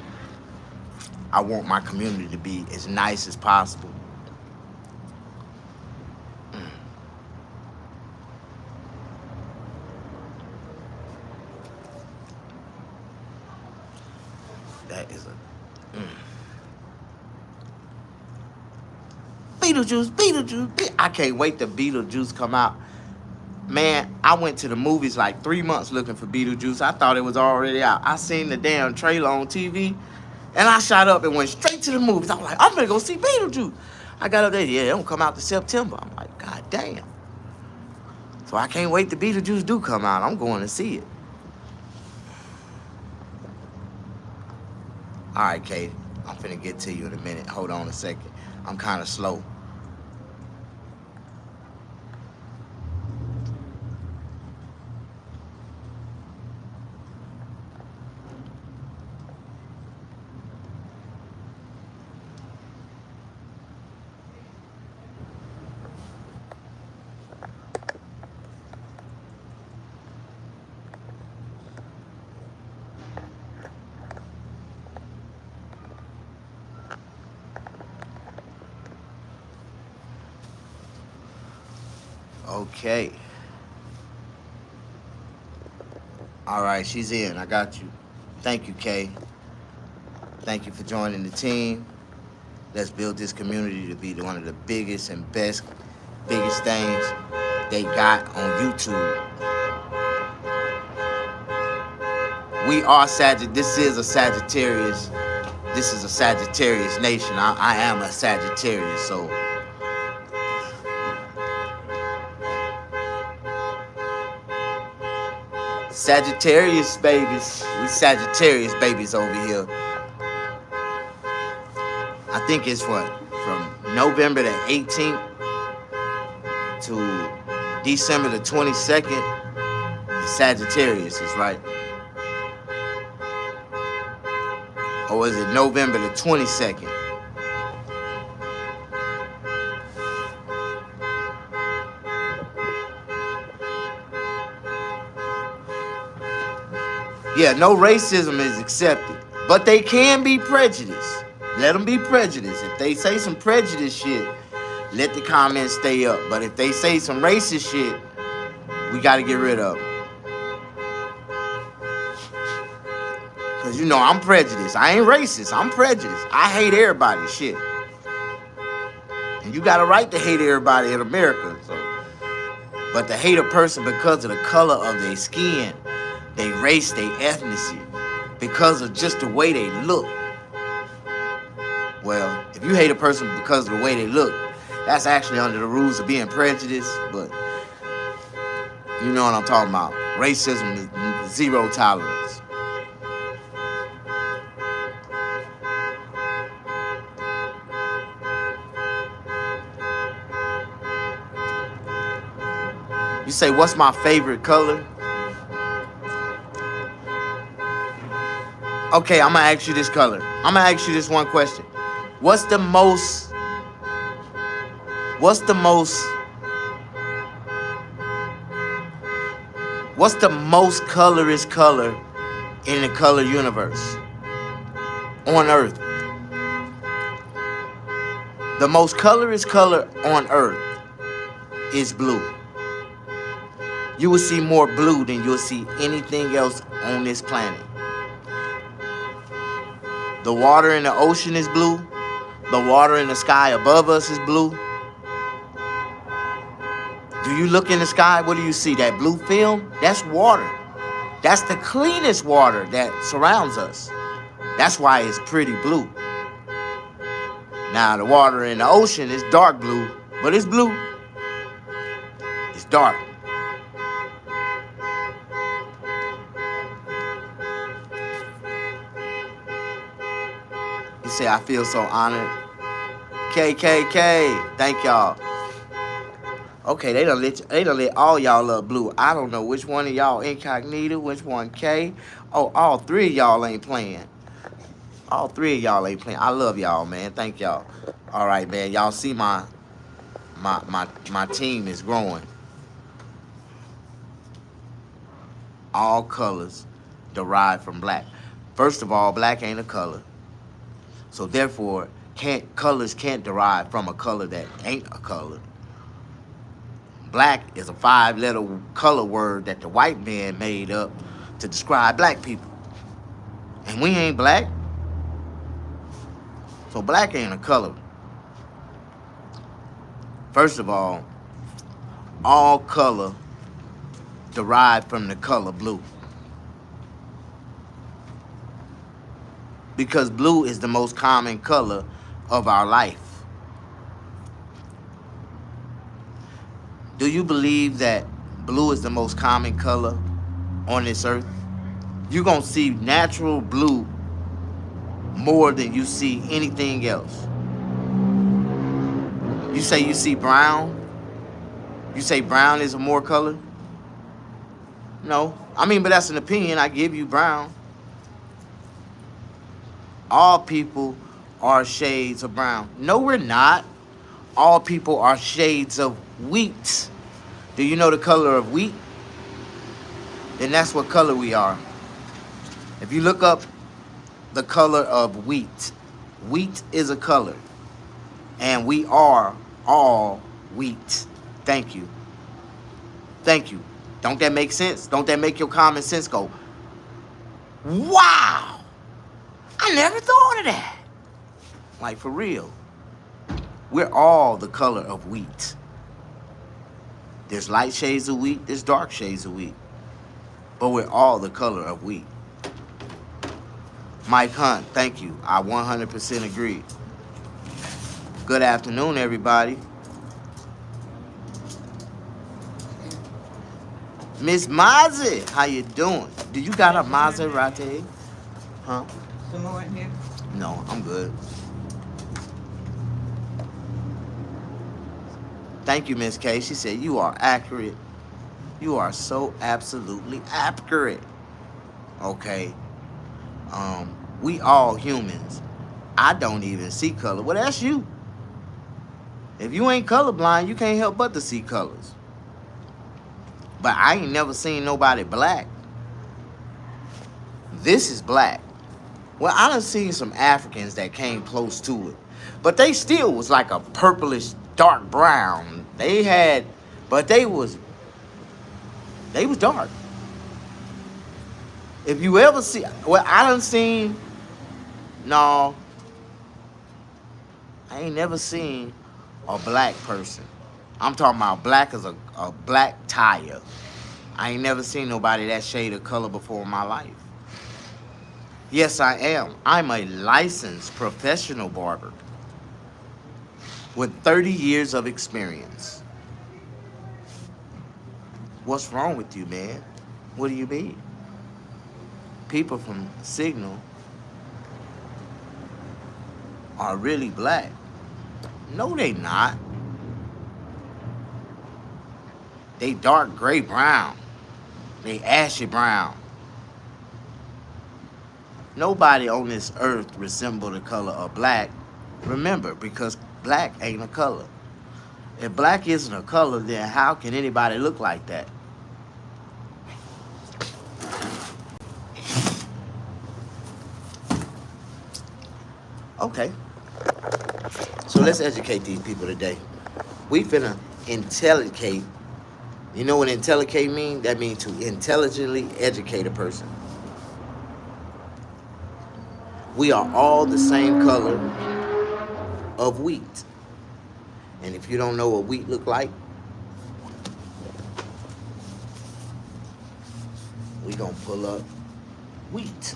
I want my community to be as nice as possible. That is a Beetlejuice. I can't wait till Beetlejuice come out. Man, I went to the movies like 3 months looking for Beetlejuice. I thought it was already out. I seen the damn trailer on TV, and I shot up and went straight to the movies. I was like, I'm gonna go see Beetlejuice. I got up there, yeah, it don't come out till September. I'm like, God damn. So I can't wait till Beetlejuice do come out. I'm going to see it. All right, Kate, I'm finna get to you in a minute. Hold on a second. I'm kind of slow. Okay. All right, she's in. I got you. Thank you, Kay. Thank you for joining the team. Let's build this community to be one of the biggest and biggest things they got on YouTube. We are This is a Sagittarius. This is a Sagittarius nation. I am a Sagittarius, so. Sagittarius babies. We Sagittarius babies over here. I think it's what? From November the 18th to December the 22nd. Sagittarius is right. Or is it November the 22nd? Yeah, no racism is accepted. But they can be prejudiced. Let them be prejudiced. If they say some prejudice shit, let the comments stay up. But if they say some racist shit, we got to get rid of them. Because, you know, I'm prejudiced. I ain't racist. I'm prejudiced. I hate everybody. Shit. And you got a right to hate everybody in America. So. But to hate a person because of the color of their skin, their race, their ethnicity, because of just the way they look. Well, if you hate a person because of the way they look, that's actually under the rules of being prejudiced, but you know what I'm talking about. Racism is zero tolerance. You say, what's my favorite color? Okay, I'm gonna ask you this color. I'm gonna ask you this one question. What's the most colorist color in the color universe on Earth? The most colorist color on Earth. is blue. You will see more blue than you'll see anything else on this planet. The water in the ocean is blue. The water in the sky above us is blue. Do you look in the sky? What do you see? That blue film? That's water. That's the cleanest water that surrounds us. That's why it's pretty blue. Now, the water in the ocean is dark blue, but it's blue. It's dark. You say, I feel so honored. KKK, thank y'all. Okay, they done let all y'all up blue. I don't know which one of y'all incognito, which one K. Oh, all three of y'all ain't playing. All three of y'all ain't playing. I love y'all, man. Thank y'all. All right, man. Y'all see my team is growing. All colors derive from black. First of all, black ain't a color. So therefore, colors can't derive from a color that ain't a color. Black is a 5-letter color word that the white man made up to describe black people. And we ain't black. So black ain't a color. First of all color derived from the color blue. Because blue is the most common color of our life. Do you believe that blue is the most common color on this earth? You're going to see natural blue more than you see anything else. You say you see brown? You say brown is a more color? No. I mean, but that's an opinion. I give you brown. All people are shades of brown. No, we're not. All people are shades of wheat. Do you know the color of wheat? Then that's what color we are. If you look up the color of wheat, wheat is a color. And we are all wheat. Thank you. Thank you. Don't that make sense? Don't that make your common sense go, wow, I never thought of that. Like, for real. We're all the color of wheat. There's light shades of wheat, there's dark shades of wheat. But we're all the color of wheat. Mike Hunt, thank you. I 100% agree. Good afternoon, everybody. Miss Mazi, how you doing? Do you got a Maserati? Huh? Some more in here? No, I'm good. Thank you, Miss K. She said, you are accurate. You are so absolutely accurate. Okay. We all humans. I don't even see color. Well, that's you. If you ain't colorblind, you can't help but to see colors. But I ain't never seen nobody black. This is black. Well, I done seen some Africans that came close to it. But they still was like a purplish dark brown. They was dark. If you ever see, well, I done seen, no, I ain't never seen a black person. I'm talking about black as a black tire. I ain't never seen nobody that shade of color before in my life. Yes, I am. I'm a licensed professional barber with 30 years of experience. What's wrong with you, man? What do you mean? People from Signal are really black. No, they not. They dark gray brown. They ashy brown. Nobody on this earth resembles the color of black. Remember, because black ain't a color. If black isn't a color, then how can anybody look like that? Okay. So let's educate these people today. We finna intellicate. You know what intellicate means? That means to intelligently educate a person. We are all the same color of wheat. And if you don't know what wheat look like, we gonna pull up wheat.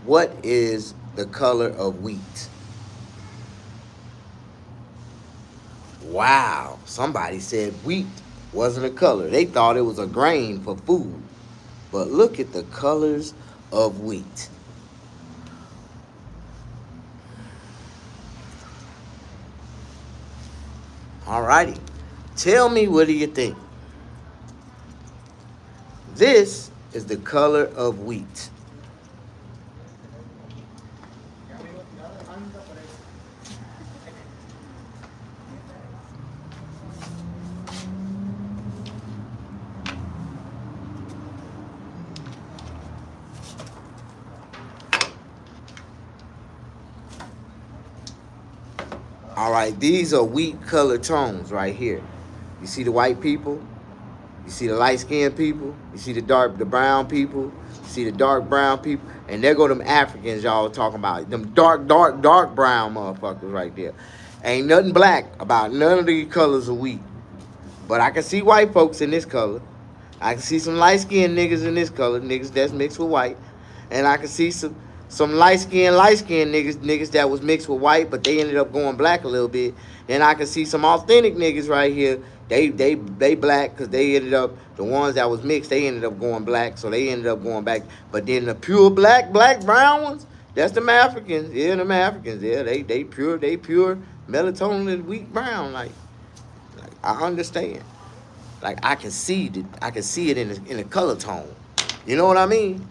What is the color of wheat? Wow, somebody said wheat wasn't a color. They thought it was a grain for food. But look at the colors of wheat. Alrighty. Tell me, what do you think? This is the color of wheat. All right, these are wheat color tones right here. You see the white people? You see the light-skinned people? You see the brown people? You see the dark brown people? And there go them Africans y'all talking about. Them dark brown motherfuckers right there. Ain't nothing black about none of these colors of wheat. But I can see white folks in this color. I can see some light-skinned niggas in this color, niggas that's mixed with white. And I can see some light-skinned niggas that was mixed with white, but they ended up going black a little bit. Then I can see some authentic niggas right here. They black because they ended up, the ones that was mixed, they ended up going black, so they ended up going back. But then the pure black brown ones, that's them Africans. Yeah, them Africans. Yeah, they pure melatonin and wheat brown. Like I understand. Like I can see it in the color tone. You know what I mean?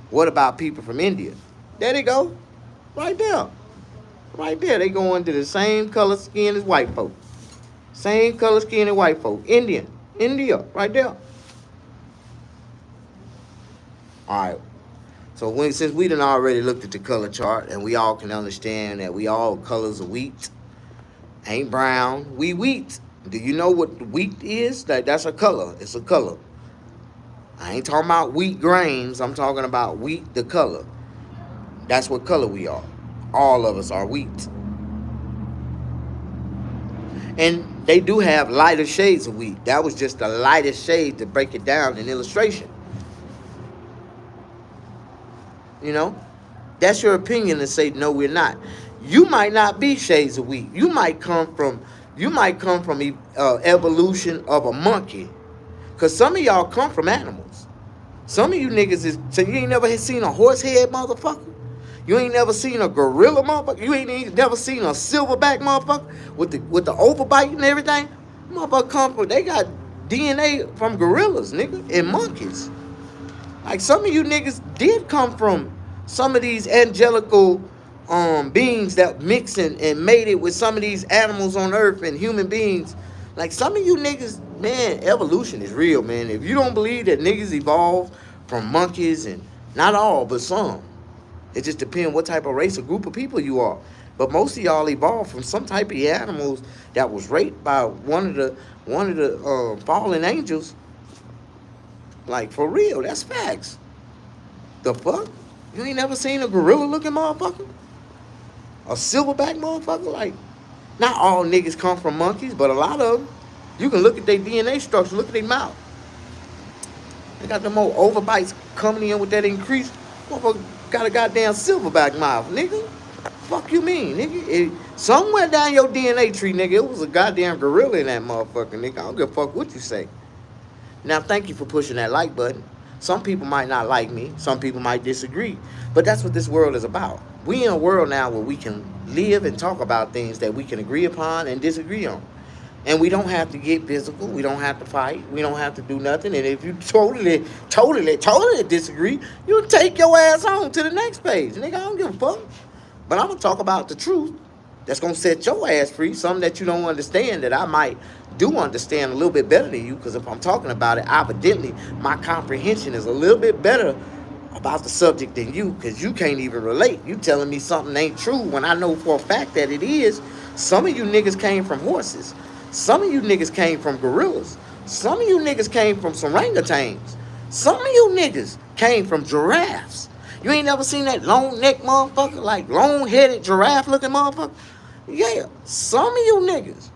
What about people from India? There they go. Right there. Right there. They go into the same color skin as white folk. Same color skin as white folk. India. Right there. Alright. So since we done already looked at the color chart and we all can understand that we all colors of wheat. Ain't brown. We wheat. Do you know what wheat is? That's a color. It's a color. I ain't talking about wheat grains. I'm talking about wheat, the color. That's what color we are. All of us are wheat. And they do have lighter shades of wheat. That was just the lightest shade to break it down in illustration. You know? That's your opinion to say, no, we're not. You might not be shades of wheat. You might come from evolution of a monkey. Because some of y'all come from animals. Some of you niggas so you ain't never seen a horse head motherfucker? You ain't never seen a gorilla motherfucker? You ain't never seen a silverback motherfucker with the overbite and everything? Motherfucker come from, they got DNA from gorillas, nigga, and monkeys. Like some of you niggas did come from some of these angelical beings that mix and made it with some of these animals on earth and human beings. Like some of you niggas, man, evolution is real, man. If you don't believe that niggas evolved from monkeys, and not all, but some. It just depends what type of race or group of people you are. But most of y'all evolved from some type of animals that was raped by one of the fallen angels. Like for real, that's facts. The fuck? You ain't never seen a gorilla looking motherfucker? A silverback motherfucker? Like, not all niggas come from monkeys, but a lot of them. You can look at their DNA structure, look at their mouth. They got them old overbites coming in with that increase. Motherfucker got a goddamn silverback mouth, nigga. Fuck you mean, nigga? Somewhere down your DNA tree, nigga, it was a goddamn gorilla in that motherfucker, nigga. I don't give a fuck what you say. Now, thank you for pushing that like button. Some people might not like me. Some people might disagree. But that's what this world is about. We in a world now where we can live and talk about things that we can agree upon and disagree on. And we don't have to get physical. We don't have to fight. We don't have to do nothing. And if you totally disagree, you take your ass on to the next page. Nigga, I don't give a fuck. But I'm going to talk about the truth that's going to set your ass free. Something that you don't understand that I might do understand a little bit better than you, because if I'm talking about it, evidently my comprehension is a little bit better about the subject than you, because you can't even relate. You telling me something ain't true when I know for a fact that it is. Some of you niggas came from horses. Some of you niggas came from gorillas. Some of you niggas came from orangutans. Some of you niggas came from giraffes. You ain't never seen that long neck motherfucker, like long headed giraffe looking motherfucker? Yeah, some of you niggas.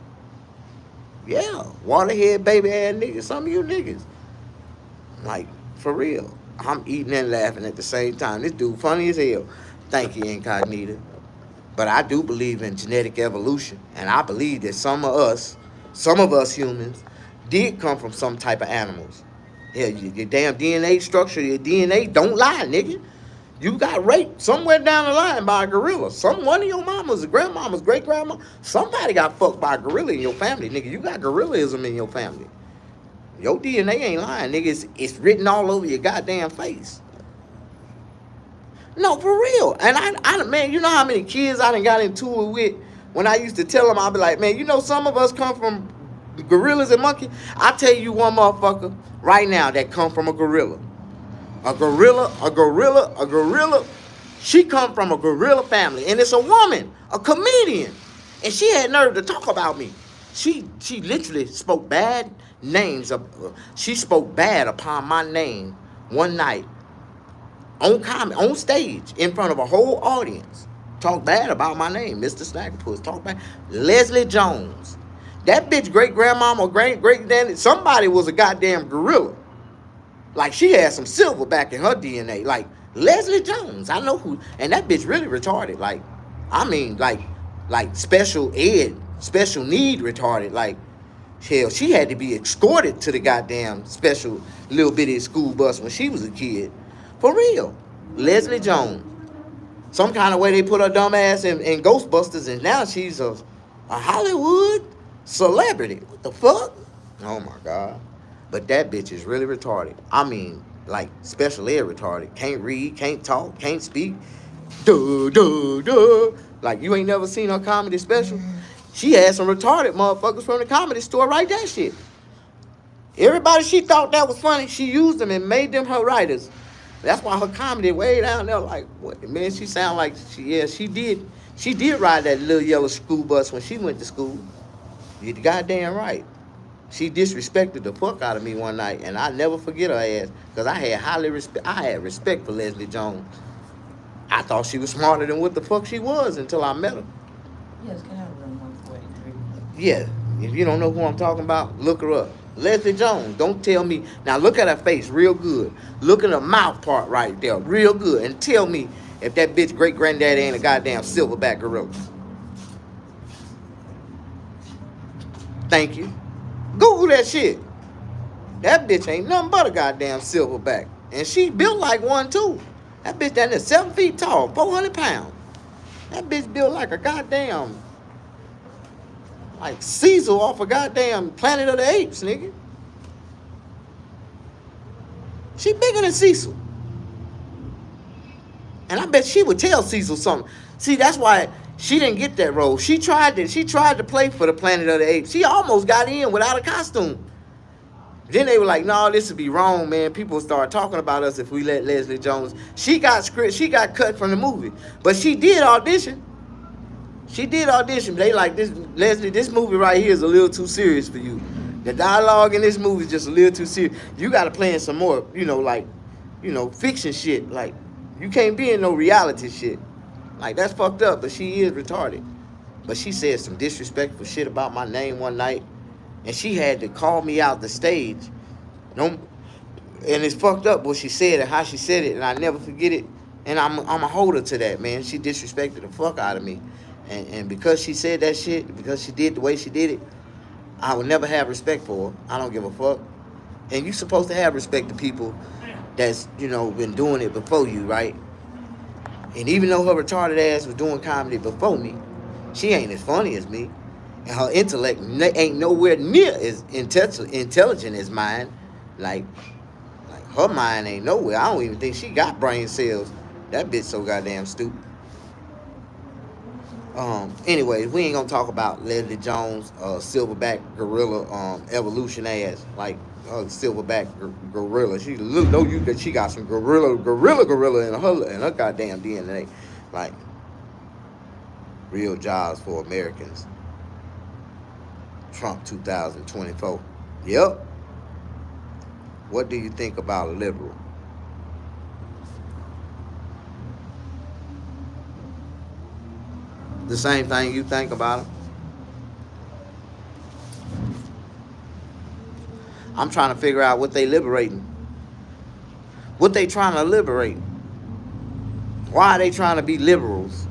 Yeah, waterhead baby ass niggas. Some of you niggas. Like, for real. I'm eating and laughing at the same time. This dude funny as hell. Thank you, Incognita. But I do believe in genetic evolution. And I believe that some of us humans, did come from some type of animals. Hell, your damn DNA structure, your DNA don't lie, nigga. You got raped somewhere down the line by a gorilla. One of your mamas, grandmamas, great grandma, somebody got fucked by a gorilla in your family, nigga. You got gorillism in your family. Your DNA ain't lying, nigga. It's written all over your goddamn face. No, for real. And I, man, you know how many kids I done got into it with when I used to tell them, I'd be like, man, you know, some of us come from gorillas and monkeys. I tell you one motherfucker right now that come from a gorilla. A gorilla. She come from a gorilla family, and it's a woman, a comedian, and she had nerve to talk about me. She literally spoke bad names. She spoke bad upon my name one night on stage in front of a whole audience. Talk bad about my name, Mr. Snackerpuss. Talk bad. Leslie Jones. That bitch great grandmama or great granny, somebody was a goddamn gorilla. Like, she had some silver back in her DNA. Like, Leslie Jones, I know who. And that bitch really retarded. Like, I mean, like special ed, special need retarded. Like, hell, she had to be escorted to the goddamn special little bitty school bus when she was a kid. For real. Leslie Jones. Some kind of way they put her dumb ass in Ghostbusters, and now she's a Hollywood celebrity. What the fuck? Oh, my God. But that bitch is really retarded. I mean, like, special ed retarded. Can't read, can't talk, can't speak. Like, you ain't never seen her comedy special? She had some retarded motherfuckers from the comedy store write that shit. Everybody she thought that was funny, she used them and made them her writers. That's why her comedy way down there, like, what, man, she sound like, she did ride that little yellow school bus when she went to school. You're goddamn right. She disrespected the fuck out of me one night, and I never forget her ass, because I had respect for Leslie Jones. I thought she was smarter than what the fuck she was until I met her. Yes, can I run 143? Yeah, if you don't know who I'm talking about, look her up. Leslie Jones, don't tell me. Now look at her face real good. Look at her mouth part right there real good, and tell me if that bitch great granddaddy ain't a goddamn silverback gorilla. Thank you. Google that shit. That bitch ain't nothing but a goddamn silverback. And she built like one too. That bitch down there 7 feet tall, 400 pounds. That bitch built like a goddamn, like Cecil off a goddamn Planet of the Apes, nigga. She bigger than Cecil. And I bet she would tell Cecil something. See, that's why she didn't get that role. She tried to play for the Planet of the Apes. She almost got in without a costume. Then they were like, no, this would be wrong, man. People start talking about us if we let Leslie Jones. She got cut from the movie. But she did audition. They like, this, Leslie, this movie right here is a little too serious for you. The dialogue in this movie is just a little too serious. You got to play in some more, fiction shit. Like, you can't be in no reality shit. Like, that's fucked up, but she is retarded. But she said some disrespectful shit about my name one night, and she had to call me out the stage. And it's fucked up what she said and how she said it, and I never forget it. And I'm a holder to that, man. She disrespected the fuck out of me. And because she said that shit, because she did the way she did it, I would never have respect for her. I don't give a fuck. And you supposed to have respect to people that's, been doing it before you, right? And even though her retarded ass was doing comedy before me, she ain't as funny as me. And her intellect ain't nowhere near as intelligent as mine. Like her mind ain't nowhere. I don't even think she got brain cells. That bitch so goddamn stupid. Anyways, we ain't gonna talk about Leslie Jones, silverback gorilla, evolution ass like silverback gorilla. She look know you that she got some gorilla in her goddamn DNA, like real jobs for Americans. Trump 2024. Yep. What do you think about a liberal? The same thing you think about them. I'm trying to figure out what they liberating. What they trying to liberate? Why are they trying to be liberals?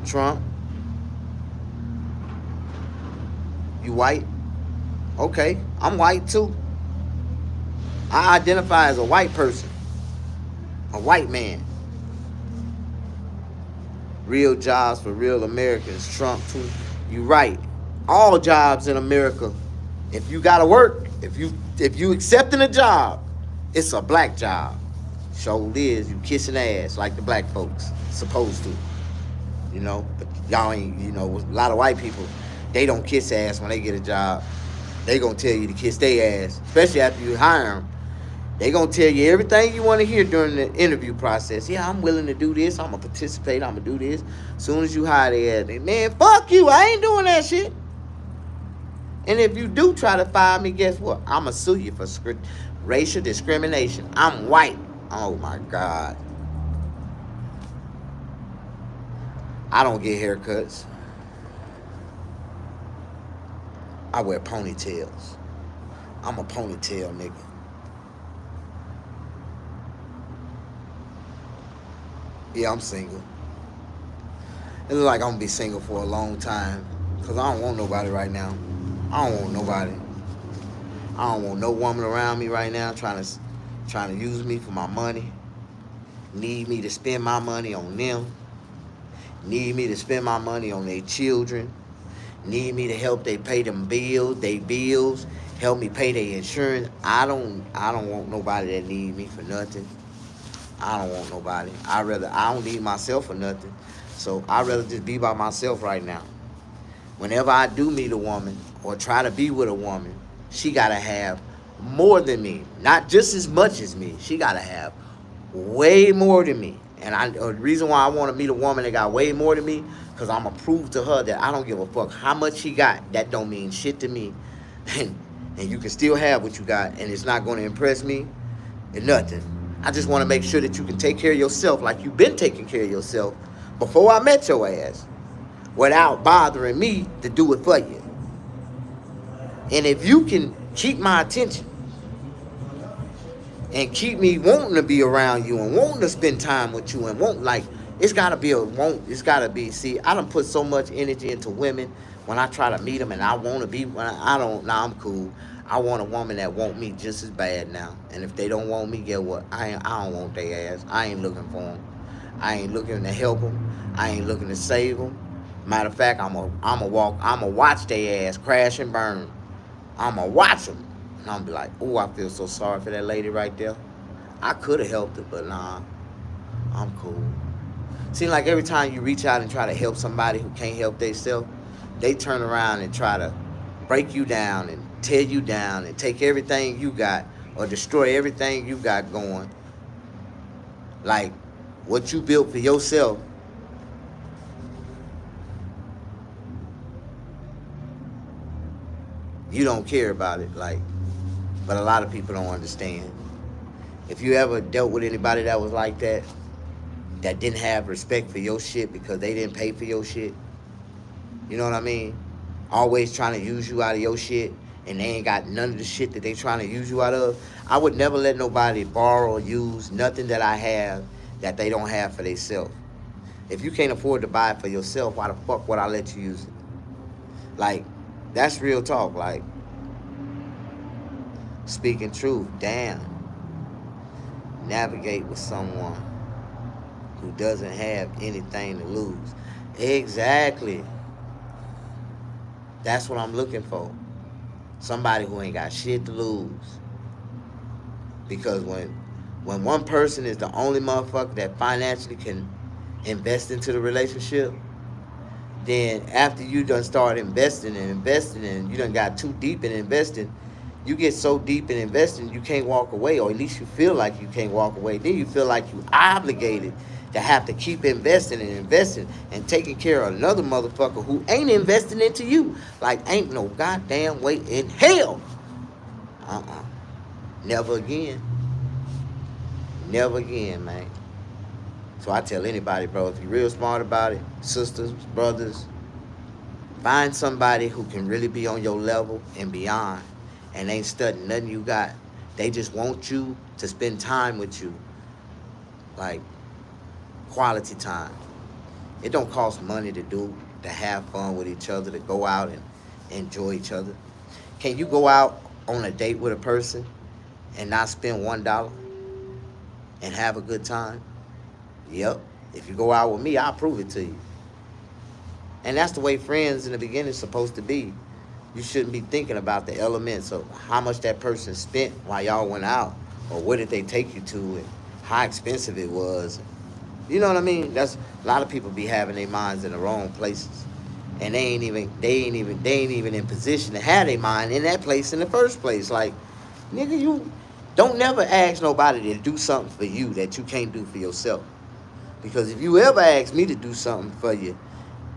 Trump, you white? Okay, I'm white too. I identify as a white person, a white man. Real jobs for real Americans. Trump too. You right. All jobs in America. If you gotta work, if you accepting a job, it's a black job. So it is. You kissing ass like the black folks supposed to. You know, but y'all ain't. You know, a lot of white people, they don't kiss ass when they get a job. They gonna tell you to kiss their ass, especially after you hire them. They gonna tell you everything you want to hear during the interview process. Yeah, I'm willing to do this. I'm gonna participate. I'm gonna do this. As soon as you hire their ass, they, man, fuck you. I ain't doing that shit. And if you do try to fire me, guess what? I'm gonna sue you for racial discrimination. I'm white. Oh my God. I don't get haircuts. I wear ponytails. I'm a ponytail nigga. Yeah, I'm single. It look like I'm gonna be single for a long time. Cause I don't want nobody right now. I don't want nobody. I don't want no woman around me right now trying to use me for my money. Need me to spend my money on them. Need me to spend my money on their children. Need me to help they pay them bills, help me pay their insurance. I don't want nobody that need me for nothing. I don't want nobody. I don't need myself for nothing. So I'd rather just be by myself right now. Whenever I do meet a woman or try to be with a woman, she gotta have more than me. Not just as much as me. She gotta have way more than me. And the reason why I want to meet a woman that got way more than me, because I'm going to prove to her that I don't give a fuck how much she got. That don't mean shit to me. And you can still have what you got, and it's not going to impress me and nothing. I just want to make sure that you can take care of yourself like you've been taking care of yourself before I met your ass, without bothering me to do it for you. And if you can keep my attention and keep me wanting to be around you and wanting to spend time with you and it's gotta be see, I done put so much energy into women when I try to meet them, and I want to be, I'm cool. I want a woman that want me just as bad now. And if they don't want me, get what? I don't want their ass. I ain't looking for them. I ain't looking to help them. I ain't looking to save them. Matter of fact, I'm a watch their ass crash and burn. I'm going to watch them. And I'm be like, oh, I feel so sorry for that lady right there. I could have helped her, but nah, I'm cool. Seems like every time you reach out and try to help somebody who can't help themselves, they turn around and try to break you down and tear you down and take everything you got or destroy everything you got going. Like what you built for yourself. You don't care about it, but a lot of people don't understand. If you ever dealt with anybody that was like that didn't have respect for your shit because they didn't pay for your shit, you know what I mean? Always trying to use you out of your shit, and they ain't got none of the shit that they trying to use you out of. I would never let nobody borrow or use nothing that I have that they don't have for themselves. If you can't afford to buy it for yourself, why the fuck would I let you use it? That's real talk. Speaking truth, damn. Navigate with someone who doesn't have anything to lose. Exactly. That's what I'm looking for. Somebody who ain't got shit to lose. Because when one person is the only motherfucker that financially can invest into the relationship, then after you done start investing and you done got too deep in investing, you get so deep in investing you can't walk away, or at least you feel like you can't walk away. Then you feel like you obligated to have to keep investing and taking care of another motherfucker who ain't investing into you. Like, ain't no goddamn way in hell. Never again. Never again, man. So I tell anybody, bro, if you're real smart about it, sisters, brothers, find somebody who can really be on your level and beyond, and ain't studying nothing you got. They just want you to spend time with you, like quality time. It don't cost money to have fun with each other, to go out and enjoy each other. Can you go out on a date with a person and not spend $1 and have a good time? Yep. If you go out with me, I'll prove it to you. And that's the way friends in the beginning is supposed to be. You shouldn't be thinking about the elements of how much that person spent while y'all went out, or where did they take you to, and how expensive it was. You know what I mean? That's a lot of people be having their minds in the wrong places, and they ain't even in position to have their mind in that place in the first place. Like, nigga, you don't never ask nobody to do something for you that you can't do for yourself. Because if you ever ask me to do something for you,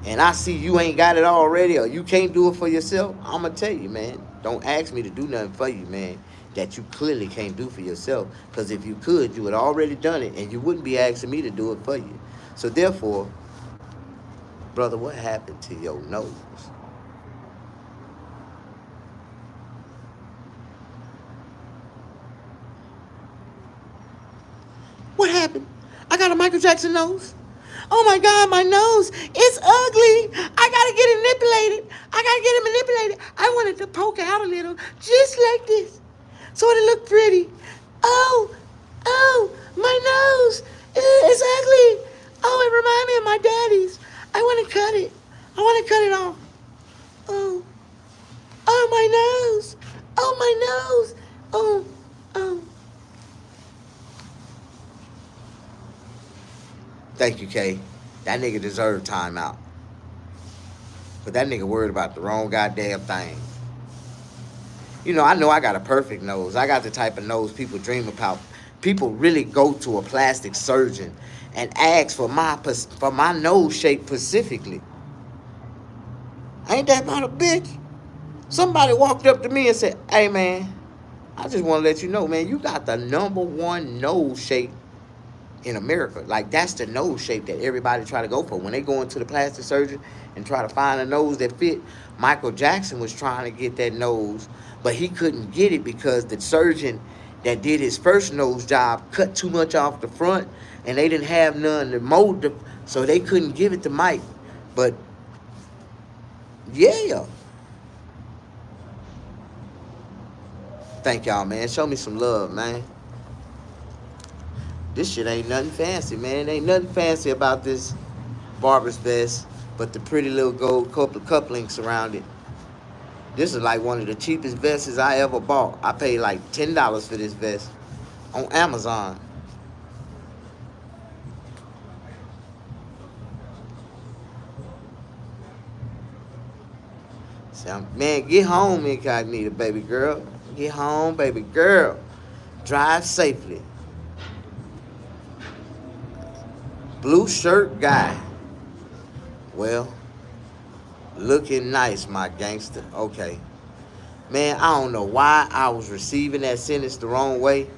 and I see you ain't got it already, or you can't do it for yourself, I'm going to tell you, man, don't ask me to do nothing for you, man, that you clearly can't do for yourself. Because if you could, you had already done it, and you wouldn't be asking me to do it for you. So therefore, brother, what happened to your nose? What happened? I got a Michael Jackson nose. Oh my God, my nose, it's ugly. I gotta get it manipulated. I want it to poke out a little, just like this, so it'll look pretty. Oh, my nose, it's ugly. Oh, it reminds me of my daddy's. I want to cut it. I want to cut it off. Oh, my nose. Oh, my nose. Oh. Thank you, Kay. That nigga deserved timeout. But that nigga worried about the wrong goddamn thing. You know I got a perfect nose. I got the type of nose people dream about. People really go to a plastic surgeon and ask for my nose shape specifically. Ain't that about a bitch? Somebody walked up to me and said, hey, man, I just want to let you know, man, you got the #1 nose shape in America. Like, that's the nose shape that everybody try to go for. When they go into the plastic surgeon and try to find a nose that fit, Michael Jackson was trying to get that nose, but he couldn't get it because the surgeon that did his first nose job cut too much off the front, and they didn't have none to mold it, so they couldn't give it to Mike. But, yeah. Thank y'all, man. Show me some love, man. This shit ain't nothing fancy, man. Ain't nothing fancy about this barber's vest, but the pretty little gold couplings around it. This is like one of the cheapest vests I ever bought. I paid like $10 for this vest on Amazon. So, man, get home, incognito, baby girl. Get home, baby girl. Drive safely. Blue shirt guy. Well, looking nice, my gangster. Okay. Man, I don't know why I was receiving that sentence the wrong way.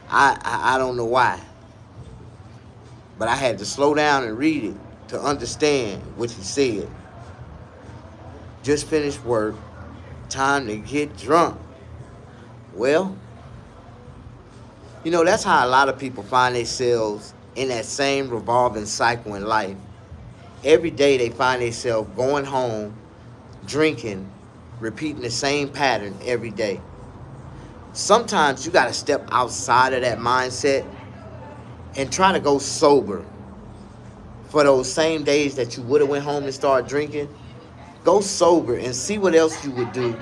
I don't know why. But I had to slow down and read it to understand what he said. Just finished work. Time to get drunk. Well, you know, that's how a lot of people find themselves in that same revolving cycle in life. Every day they find themselves going home, drinking, repeating the same pattern every day. Sometimes you got to step outside of that mindset and try to go sober for those same days that you would have went home and started drinking. Go sober and see what else you would do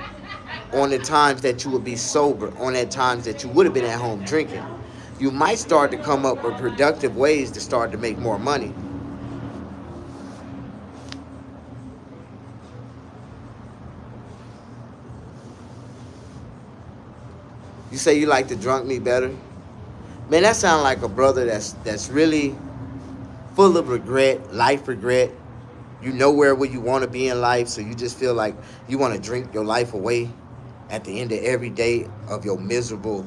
on the times that you would be sober, on the times that you would have been at home drinking. you might start to come up with productive ways to start to make more money. You say you like the drunk me better? Man, that sounds like a brother that's really full of regret, life regret. You know where you want to be in life, so you just feel like you want to drink your life away at the end of every day of your miserable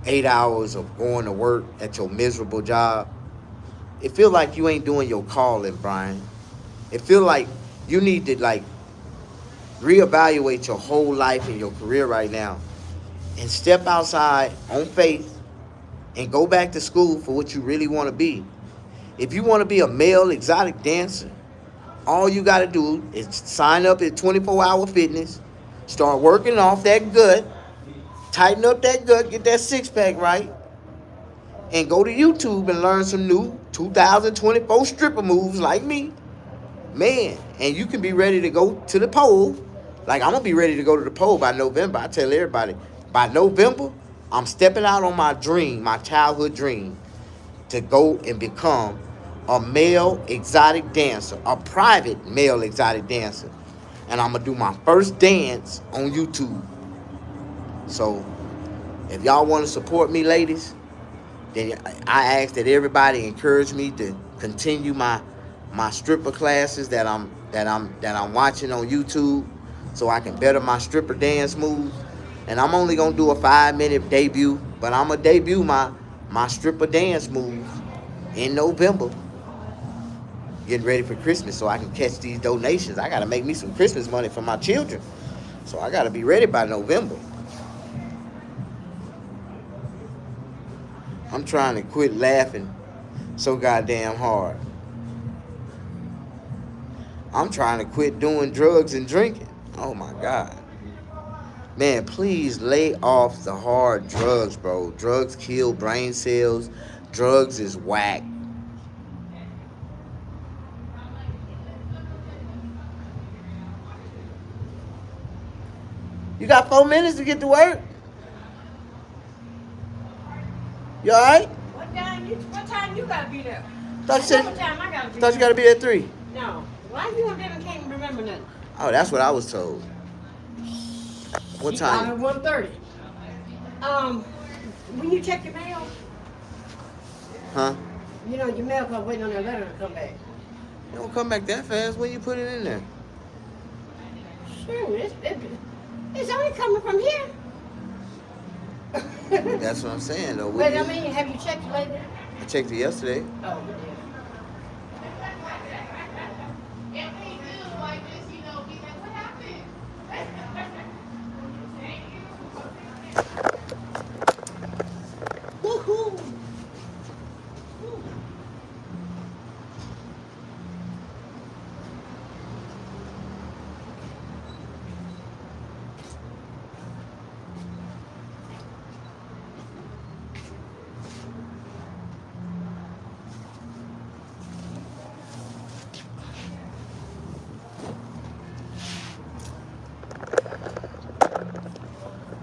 8 hours of going to work at your miserable job. It feel like you ain't doing your calling, Brian. It feel like you need to like reevaluate your whole life and your career right now and step outside on faith and go back to school for what you really want to be. If you want to be a male exotic dancer, all you got to do is sign up at 24-hour fitness, start working off that gut, tighten up that gut, get that six-pack right, and go to YouTube and learn some new 2024 stripper moves like me. Man, and you can be ready to go to the pole. Like, I'm going to be ready to go to the pole by November. I tell everybody, by November, I'm stepping out on my dream, my childhood dream, to go and become a male exotic dancer, a private male exotic dancer. And I'm going to do my first dance on YouTube. So, if y'all want to support me, ladies, then I ask that everybody encourage me to continue my stripper classes that I'm watching on YouTube, so I can better my stripper dance moves. And I'm only gonna do a 5-minute debut, but I'm gonna debut my stripper dance moves in November. Getting ready for Christmas so I can catch these donations. I gotta make me some Christmas money for my children, so I gotta be ready by November. I'm trying to quit laughing so goddamn hard. I'm trying to quit doing drugs and drinking. Oh my God. Man, please lay off the hard drugs, bro. Drugs kill brain cells. Drugs is whack. You got 4 minutes to get to work? You alright? What time you gotta be there? Thought you What time I gotta be thought you gotta be at 3. No. Why you and them can't remember nothing? Oh, that's what I was told. What time? 1:30. When you check your mail, Huh? you know your mail comes waiting on their letter to come back. It don't come back that fast when you put it in there. Sure, it's only coming from here. That's what I'm saying, though. But I mean, have you checked lately? I checked it yesterday. Oh, woohoo!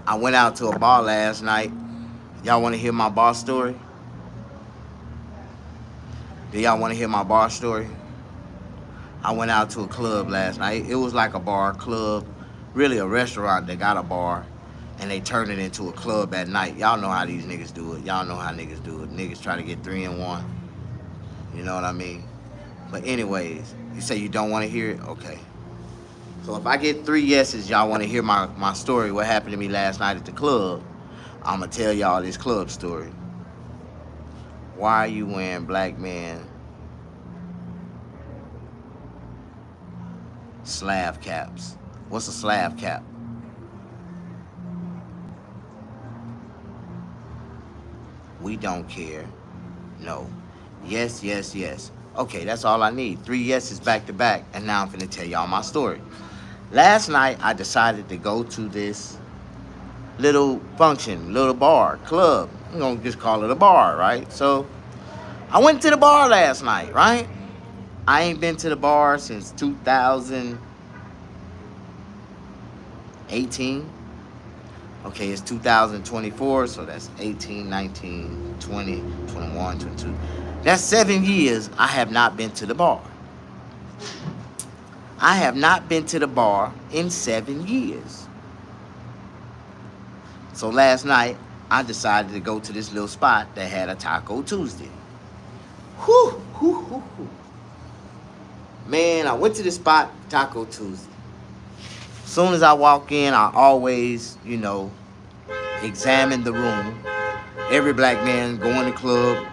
I went out to a bar last night. Y'all want to hear my bar story? Do y'all want to hear my bar story? I went out to a club last night. It was like a bar club, really a restaurant that got a bar, and they turned it into a club at night. Y'all know how these niggas do it. Y'all know how niggas do it. Niggas try to get 3 in 1. You know what I mean? But anyways, you say you don't want to hear it? Okay. So if I get 3 yeses, y'all want to hear my story, what happened to me last night at the club, I'm going to tell y'all this club story. Why are you wearing black man slab caps? What's a slab cap? We don't care. No. Yes, yes, yes. Okay, that's all I need. 3 yeses back to back, and now I'm finna tell y'all my story. Last night, I decided to go to this little function, little bar, club. I'm gonna just call it a bar, right? So, I went to the bar last night, right? I ain't been to the bar since 2018. Okay, it's 2024, so that's 18, 19, 20, 21, 22. That's 7 years I have not been to the bar. I have not been to the bar in 7 years. So last night, I decided to go to this little spot that had a Taco Tuesday. Whew, whew, whew, whew. Man, I went to this spot, Taco Tuesday. Soon as I walk in, I always, examine the room. Every black man go in the club.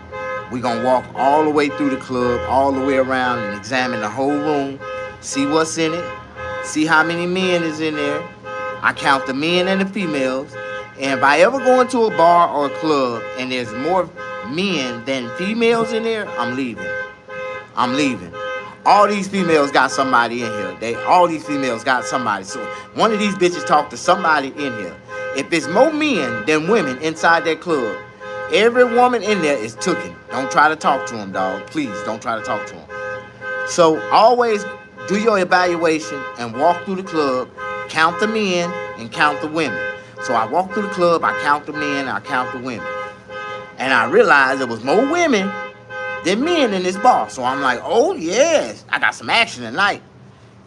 We gonna walk all the way through the club, all the way around, and examine the whole room. See what's in it. See how many men is in there. I count the men and the females. And if I ever go into a bar or a club and there's more men than females in there, I'm leaving. I'm leaving. All these females got somebody in here. All these females got somebody. So one of these bitches talk to somebody in here. If it's more men than women inside that club, every woman in there is tooken. Don't try to talk to them, dog. Please don't try to talk to them. So always do your evaluation and walk through the club, count the men and count the women. So I walk through the club, I count the men, I count the women. And I realized there was more women than men in this bar. So I'm like, oh yes, I got some action tonight.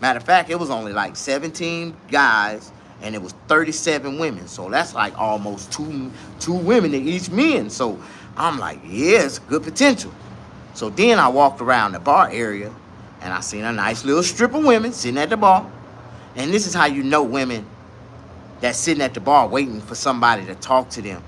Matter of fact, it was only like 17 guys and it was 37 women. So that's like almost two women to each men. So I'm like, yes, good potential. So then I walked around the bar area and I seen a nice little strip of women sitting at the bar. And this is how you know women that's sitting at the bar waiting for somebody to talk to them.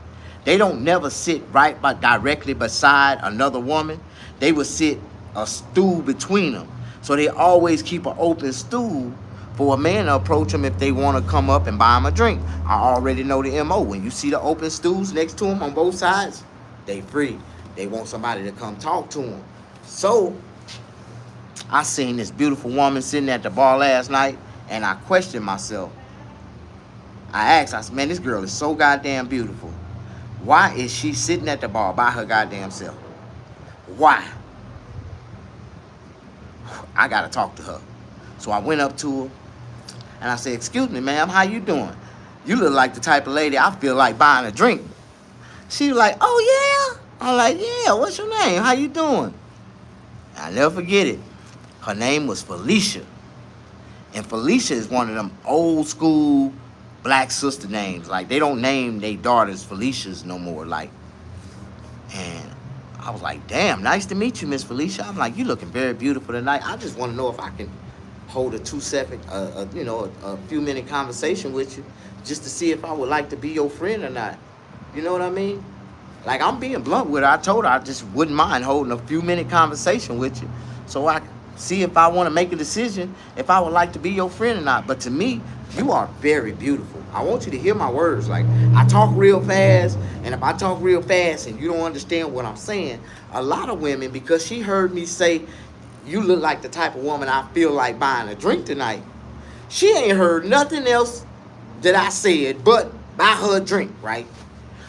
They don't never sit directly beside another woman. They will sit a stool between them. So they always keep an open stool for a man to approach them if they want to come up and buy them a drink. I already know the MO. When you see the open stools next to them on both sides, they free. They want somebody to come talk to them. So I seen this beautiful woman sitting at the bar last night, and I questioned myself. I asked, I said, man, this girl is so goddamn beautiful. Why is she sitting at the bar by her goddamn self? Why? I gotta talk to her. So I went up to her and I said, excuse me, ma'am, how you doing? You look like the type of lady I feel like buying a drink. She was like, oh yeah? I'm like, yeah, what's your name? How you doing? I'll never forget it. Her name was Felicia. And Felicia is one of them old school black sister names. Like, they don't name their daughters Felicias no more. Like, and I was like, damn, nice to meet you, Miss Felicia. I'm like, you looking very beautiful tonight. I just want to know if I can hold a 2-second, a few minute conversation with you just to see if I would like to be your friend or not. You know what I mean? Like, I'm being blunt with her. I told her I just wouldn't mind holding a few minute conversation with you so I can see if I want to make a decision if I would like to be your friend or not. But to me, you are very beautiful. I want you to hear my words. Like, I talk real fast, and if I talk real fast and you don't understand what I'm saying, a lot of women, because she heard me say, you look like the type of woman I feel like buying a drink tonight, she ain't heard nothing else that I said but buy her a drink, right?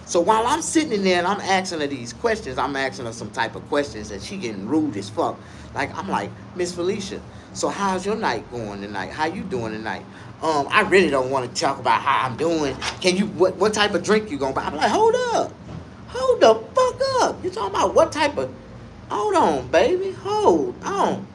So while I'm sitting in there and I'm asking her these questions, I'm asking her some type of questions and she getting rude as fuck. Like, I'm like, Miss Felicia, so how's your night going tonight? How you doing tonight? I really don't want to talk about how I'm doing. Can you, what type of drink you gonna buy? I'm like, hold up. Hold the fuck up. You talking about what type of, hold on, baby. Hold on.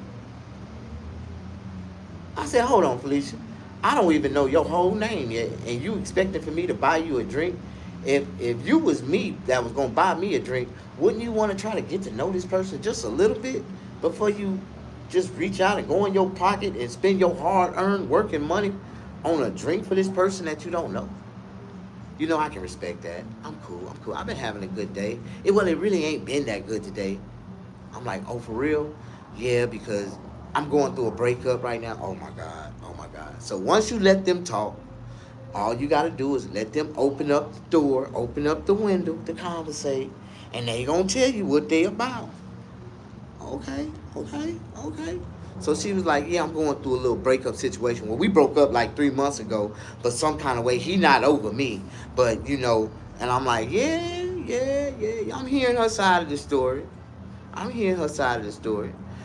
I said, hold on, Felicia. I don't even know your whole name yet, and you expecting for me to buy you a drink? If you was me that was gonna buy me a drink, wouldn't you want to try to get to know this person just a little bit before you just reach out and go in your pocket and spend your hard-earned working money on a drink for this person that you don't know? You know, I can respect that. I'm cool. I've been having a good day. It really ain't been that good today. I'm like, oh, for real? Yeah, because I'm going through a breakup right now. Oh my God. So once you let them talk, all you got to do is let them open up the door, open up the window to conversate, and they going to tell you what they about. Okay. So she was like, yeah, I'm going through a little breakup situation. Well, we broke up like 3 months ago, but some kind of way, he not over me. But, you know, and I'm like, yeah. I'm hearing her side of the story.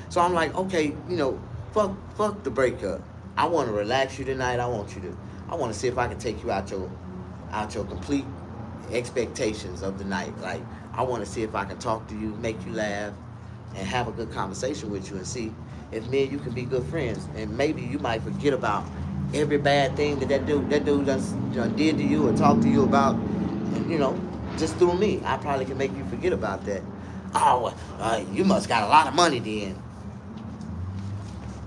So I'm like, okay, you know, fuck the breakup. I want to relax you tonight. I want to see if I can take you out your out your complete expectations of the night. Like, I want to see if I can talk to you, make you laugh, and have a good conversation with you, and see if me and you can be good friends. And maybe you might forget about every bad thing that dude done did to you or talked to you about, and, just through me. I probably can make you forget about that. Oh, you must got a lot of money then.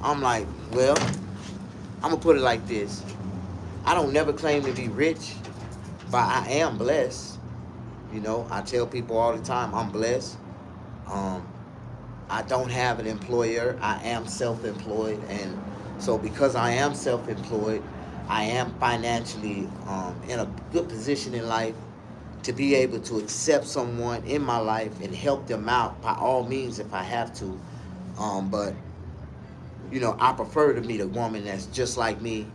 I'm like, well, I'm going to put it like this. I don't never claim to be rich, but I am blessed. I tell people all the time, I'm blessed. I don't have an employer. I am self-employed. And so because I am self-employed, I am financially in a good position in life to be able to accept someone in my life and help them out by all means if I have to. But I prefer to meet a woman that's just like me,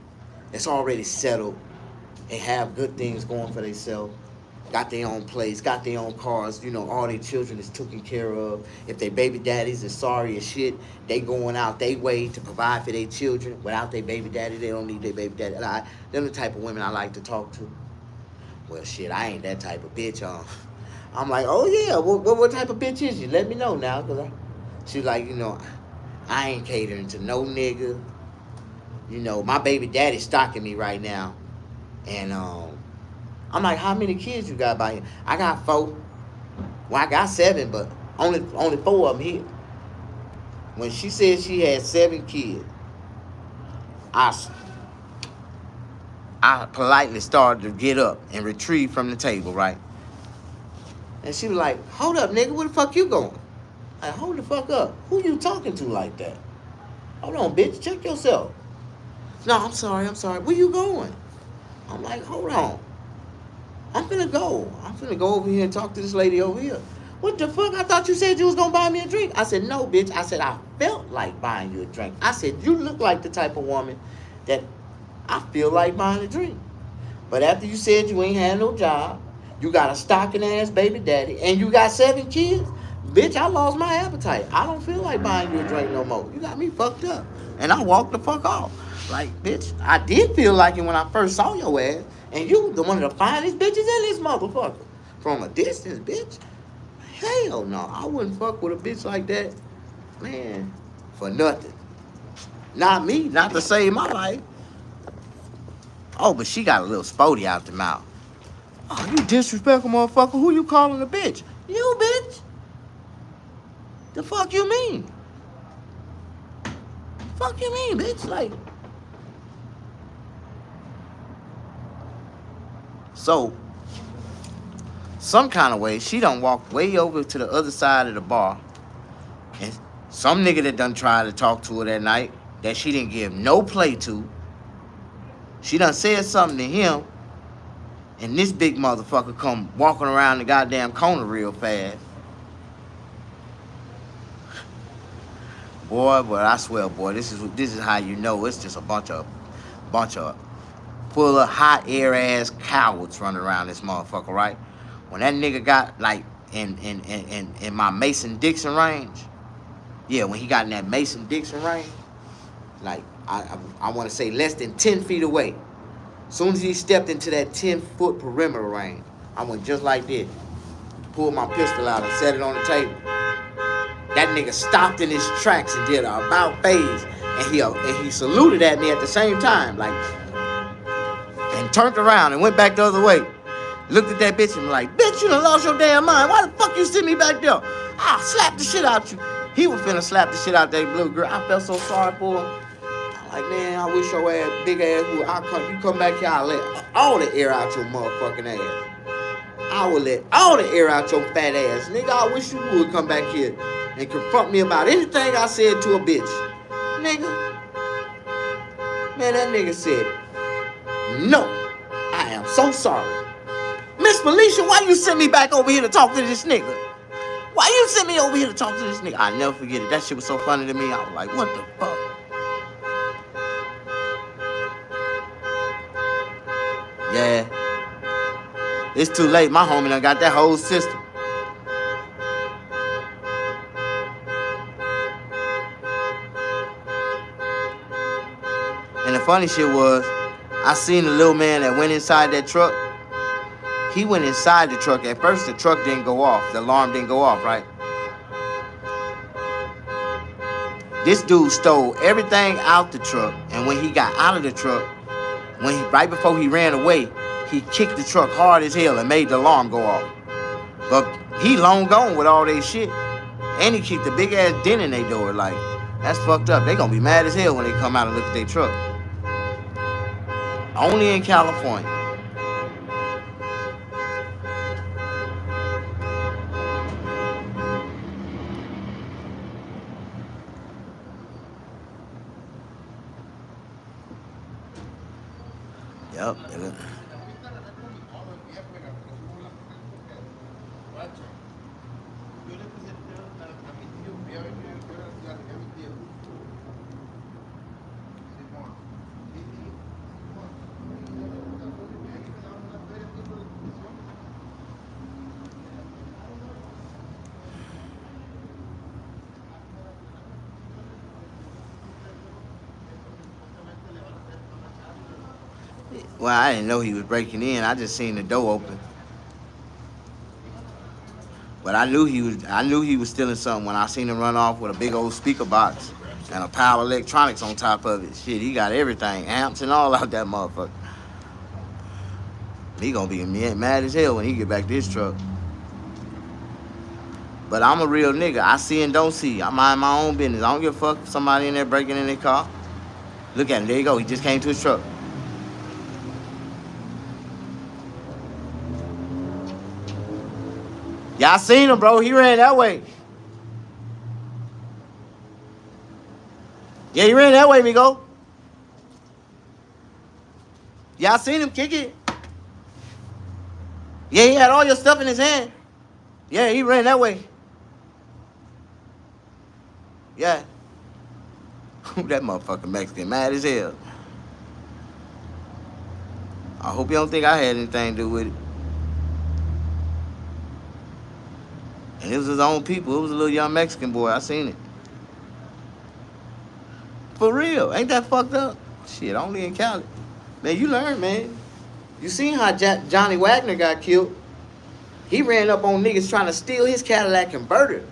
that's already settled and have good things going for themselves, got their own place, got their own cars, all their children is taken care of. If their baby daddies is sorry as shit, they going out their way to provide for their children. Without their baby daddy, they don't need their baby daddy. Them the type of women I like to talk to. Well, shit, I ain't that type of bitch. I'm like, oh yeah, what type of bitch is you? Let me know now, cause she's like, I ain't catering to no nigga. My baby daddy's stalking me right now, and I'm like, how many kids you got by here? I got 4. Well, I got 7, but only 4 of them here. When she said she had 7 kids, I politely started to get up and retrieve from the table, right? And she was like, hold up, nigga, where the fuck you going? Like, hold the fuck up. Who you talking to like that? Hold on, bitch, check yourself. No, I'm sorry. Where you going? I'm like, hold on. I'm finna go over here and talk to this lady over here. What the fuck? I thought you said you was gonna buy me a drink. I said, no, bitch. I said, I felt like buying you a drink. I said, you look like the type of woman that I feel like buying a drink. But after you said you ain't had no job, you got a stocking ass baby daddy, and you got 7 kids, bitch, I lost my appetite. I don't feel like buying you a drink no more. You got me fucked up. And I walked the fuck off. Like, bitch, I did feel like it when I first saw your ass, and you the one of the finest bitches in this motherfucker. From a distance, bitch. Hell no, I wouldn't fuck with a bitch like that, man, for nothing. Not me, not to save my life. Oh, but she got a little spotty out the mouth. Oh, you disrespectful motherfucker. Who you calling a bitch? You, bitch. The fuck you mean? Fuck you mean, bitch? Like, so, some kind of way, she done walked way over to the other side of the bar, and some nigga that done tried to talk to her that night that she didn't give no play to, she done said something to him, and this big motherfucker come walking around the goddamn corner real fast. Boy, but I swear, boy, this is how you know it's just a bunch of full of hot air ass cowards running around this motherfucker, right? When that nigga got like in my Mason-Dixon range, yeah, when he got in that Mason-Dixon range, like I want to say less than 10 feet away. As soon as he stepped into that 10-foot perimeter range, I went just like this, pulled my pistol out and set it on the table. That nigga stopped in his tracks and did a about phase, and he saluted at me at the same time, like, and turned around and went back the other way. Looked at that bitch and was like, bitch, you done lost your damn mind. Why the fuck you send me back there? I'll slap the shit out you. He was finna slap the shit out that little girl. I felt so sorry for him. I'm like, man, I wish your ass, big ass, you come back here, I'll let all the air out your motherfucking ass. I will let all the air out your fat ass. Nigga, I wish you would come back here and confront me about anything I said to a bitch. Nigga. Man, that nigga said, no, I am so sorry. Miss Felicia, why you send me back over here to talk to this nigga? Why you send me over here to talk to this nigga? I'll never forget it. That shit was so funny to me. I was like, what the fuck? Yeah. It's too late. My homie done got that whole system. And the funny shit was, I seen the little man that went inside that truck He went inside the truck. At first, the truck didn't go off. The alarm didn't go off, right? This dude stole everything out the truck, and when he got out of the truck, right before he ran away, he kicked the truck hard as hell and made the alarm go off. But he long gone with all that shit, and he kicked a big ass dent in their door. Like, that's fucked up. They gonna be mad as hell when they come out and look at their truck. Only in California. Yep. Well, I didn't know he was breaking in. I just seen the door open. But I knew he was stealing something when I seen him run off with a big old speaker box and a pile of electronics on top of it. Shit, he got everything, amps and all out that motherfucker. He gonna be mad as hell when he get back to his truck. But I'm a real nigga. I see and don't see. I mind my own business. I don't give a fuck if somebody in there breaking in their car. Look at him. There you go. He just came to his truck. Y'all seen him, bro. He ran that way. Yeah, he ran that way, Migo. Y'all seen him kick it? Yeah, he had all your stuff in his hand. Yeah, he ran that way. Yeah. That motherfucker Mexican mad as hell. I hope you don't think I had anything to do with it. And it was his own people. It was a little young Mexican boy. I seen it. For real. Ain't that fucked up? Shit, only in Cali. Man, you learn, man. You seen how Johnny Wagner got killed? He ran up on niggas trying to steal his Cadillac converter.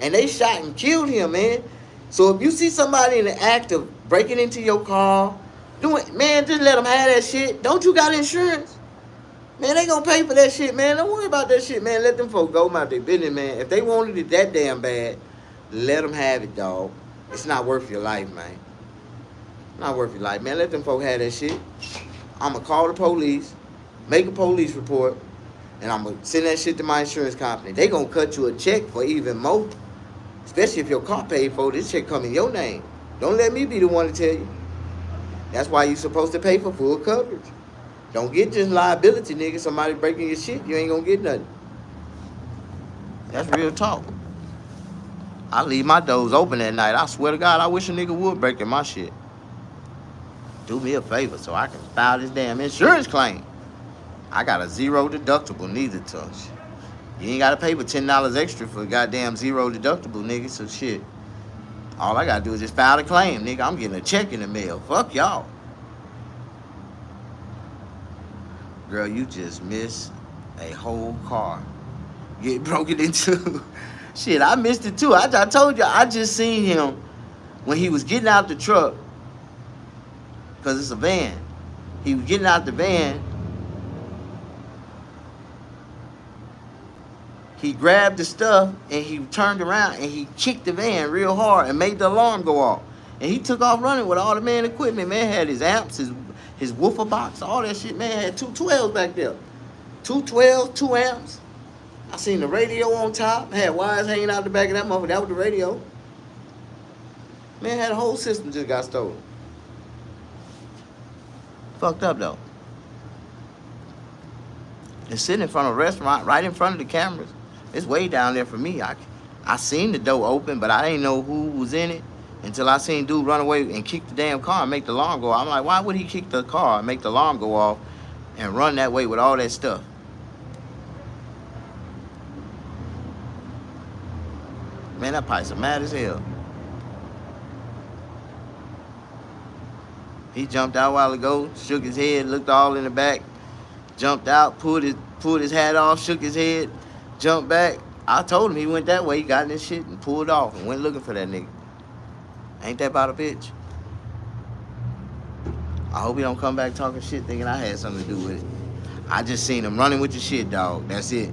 And they shot and killed him, man. So if you see somebody in the act of breaking into your car, man, just let them have that shit. Don't you got insurance? Man, they gonna pay for that shit, man. Don't worry about that shit, man. Let them folks go about their business, man. If they wanted it that damn bad, let them have it, dog. It's not worth your life, man. Not worth your life, man. Let them folks have that shit. I'm gonna call the police, make a police report, and I'm gonna send that shit to my insurance company. They gonna cut you a check for even more. Especially if your car paid for, this check come in your name. Don't let me be the one to tell you. That's why you supposed to pay for full coverage. Don't get just liability, nigga. Somebody breaking your shit, you ain't gonna get nothing. That's real talk. I leave my doors open at night. I swear to God, I wish a nigga would break in my shit. Do me a favor so I can file this damn insurance claim. I got a zero deductible, neither touch. You ain't gotta pay for $10 extra for goddamn zero deductible, nigga. So shit. All I gotta do is just file a claim, nigga. I'm getting a check in the mail. Fuck y'all. Girl, you just missed a whole car get broken into. Shit, I missed it too. I told you, I just seen him when he was getting out the truck. Because it's a van. He was getting out the van. He grabbed the stuff and he turned around and he kicked the van real hard and made the alarm go off. And he took off running with all the man equipment. Man had his amps, his woofer box, all that shit. Man had 2 12s back there. 2 12s, 2 amps. I seen the radio on top. Had wires hanging out the back of that motherfucker. That was the radio. Man had a whole system just got stolen. Fucked up though. It's sitting in front of a restaurant, right in front of the cameras. It's way down there for me. I seen the door open, but I didn't know who was in it until I seen dude run away and kick the damn car and make the alarm go off. I'm like, why would he kick the car and make the alarm go off and run that way with all that stuff? Man, that Pice mad as hell. He jumped out a while ago, shook his head, looked all in the back, jumped out, pulled his hat off, shook his head, jumped back. I told him he went that way. He got in his shit and pulled off and went looking for that nigga. Ain't that about a bitch? I hope he don't come back talking shit thinking I had something to do with it. I just seen him running with your shit, dog. That's it.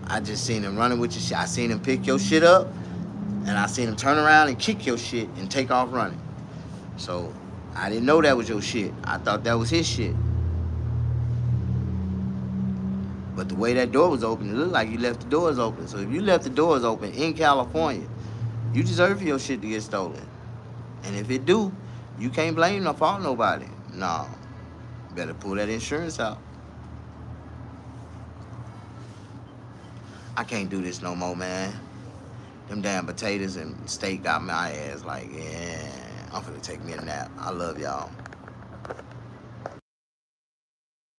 I just seen him running with your shit. I seen him pick your shit up, and I seen him turn around and kick your shit and take off running. So I didn't know that was your shit. I thought that was his shit. But the way that door was open, it looked like you left the doors open. So if you left the doors open in California, you deserve for your shit to get stolen. And if it do, you can't blame or fault nobody. No. Better pull that insurance out. I can't do this no more, man. Them damn potatoes and steak got my ass like, yeah, I'm finna take me a nap. I love y'all.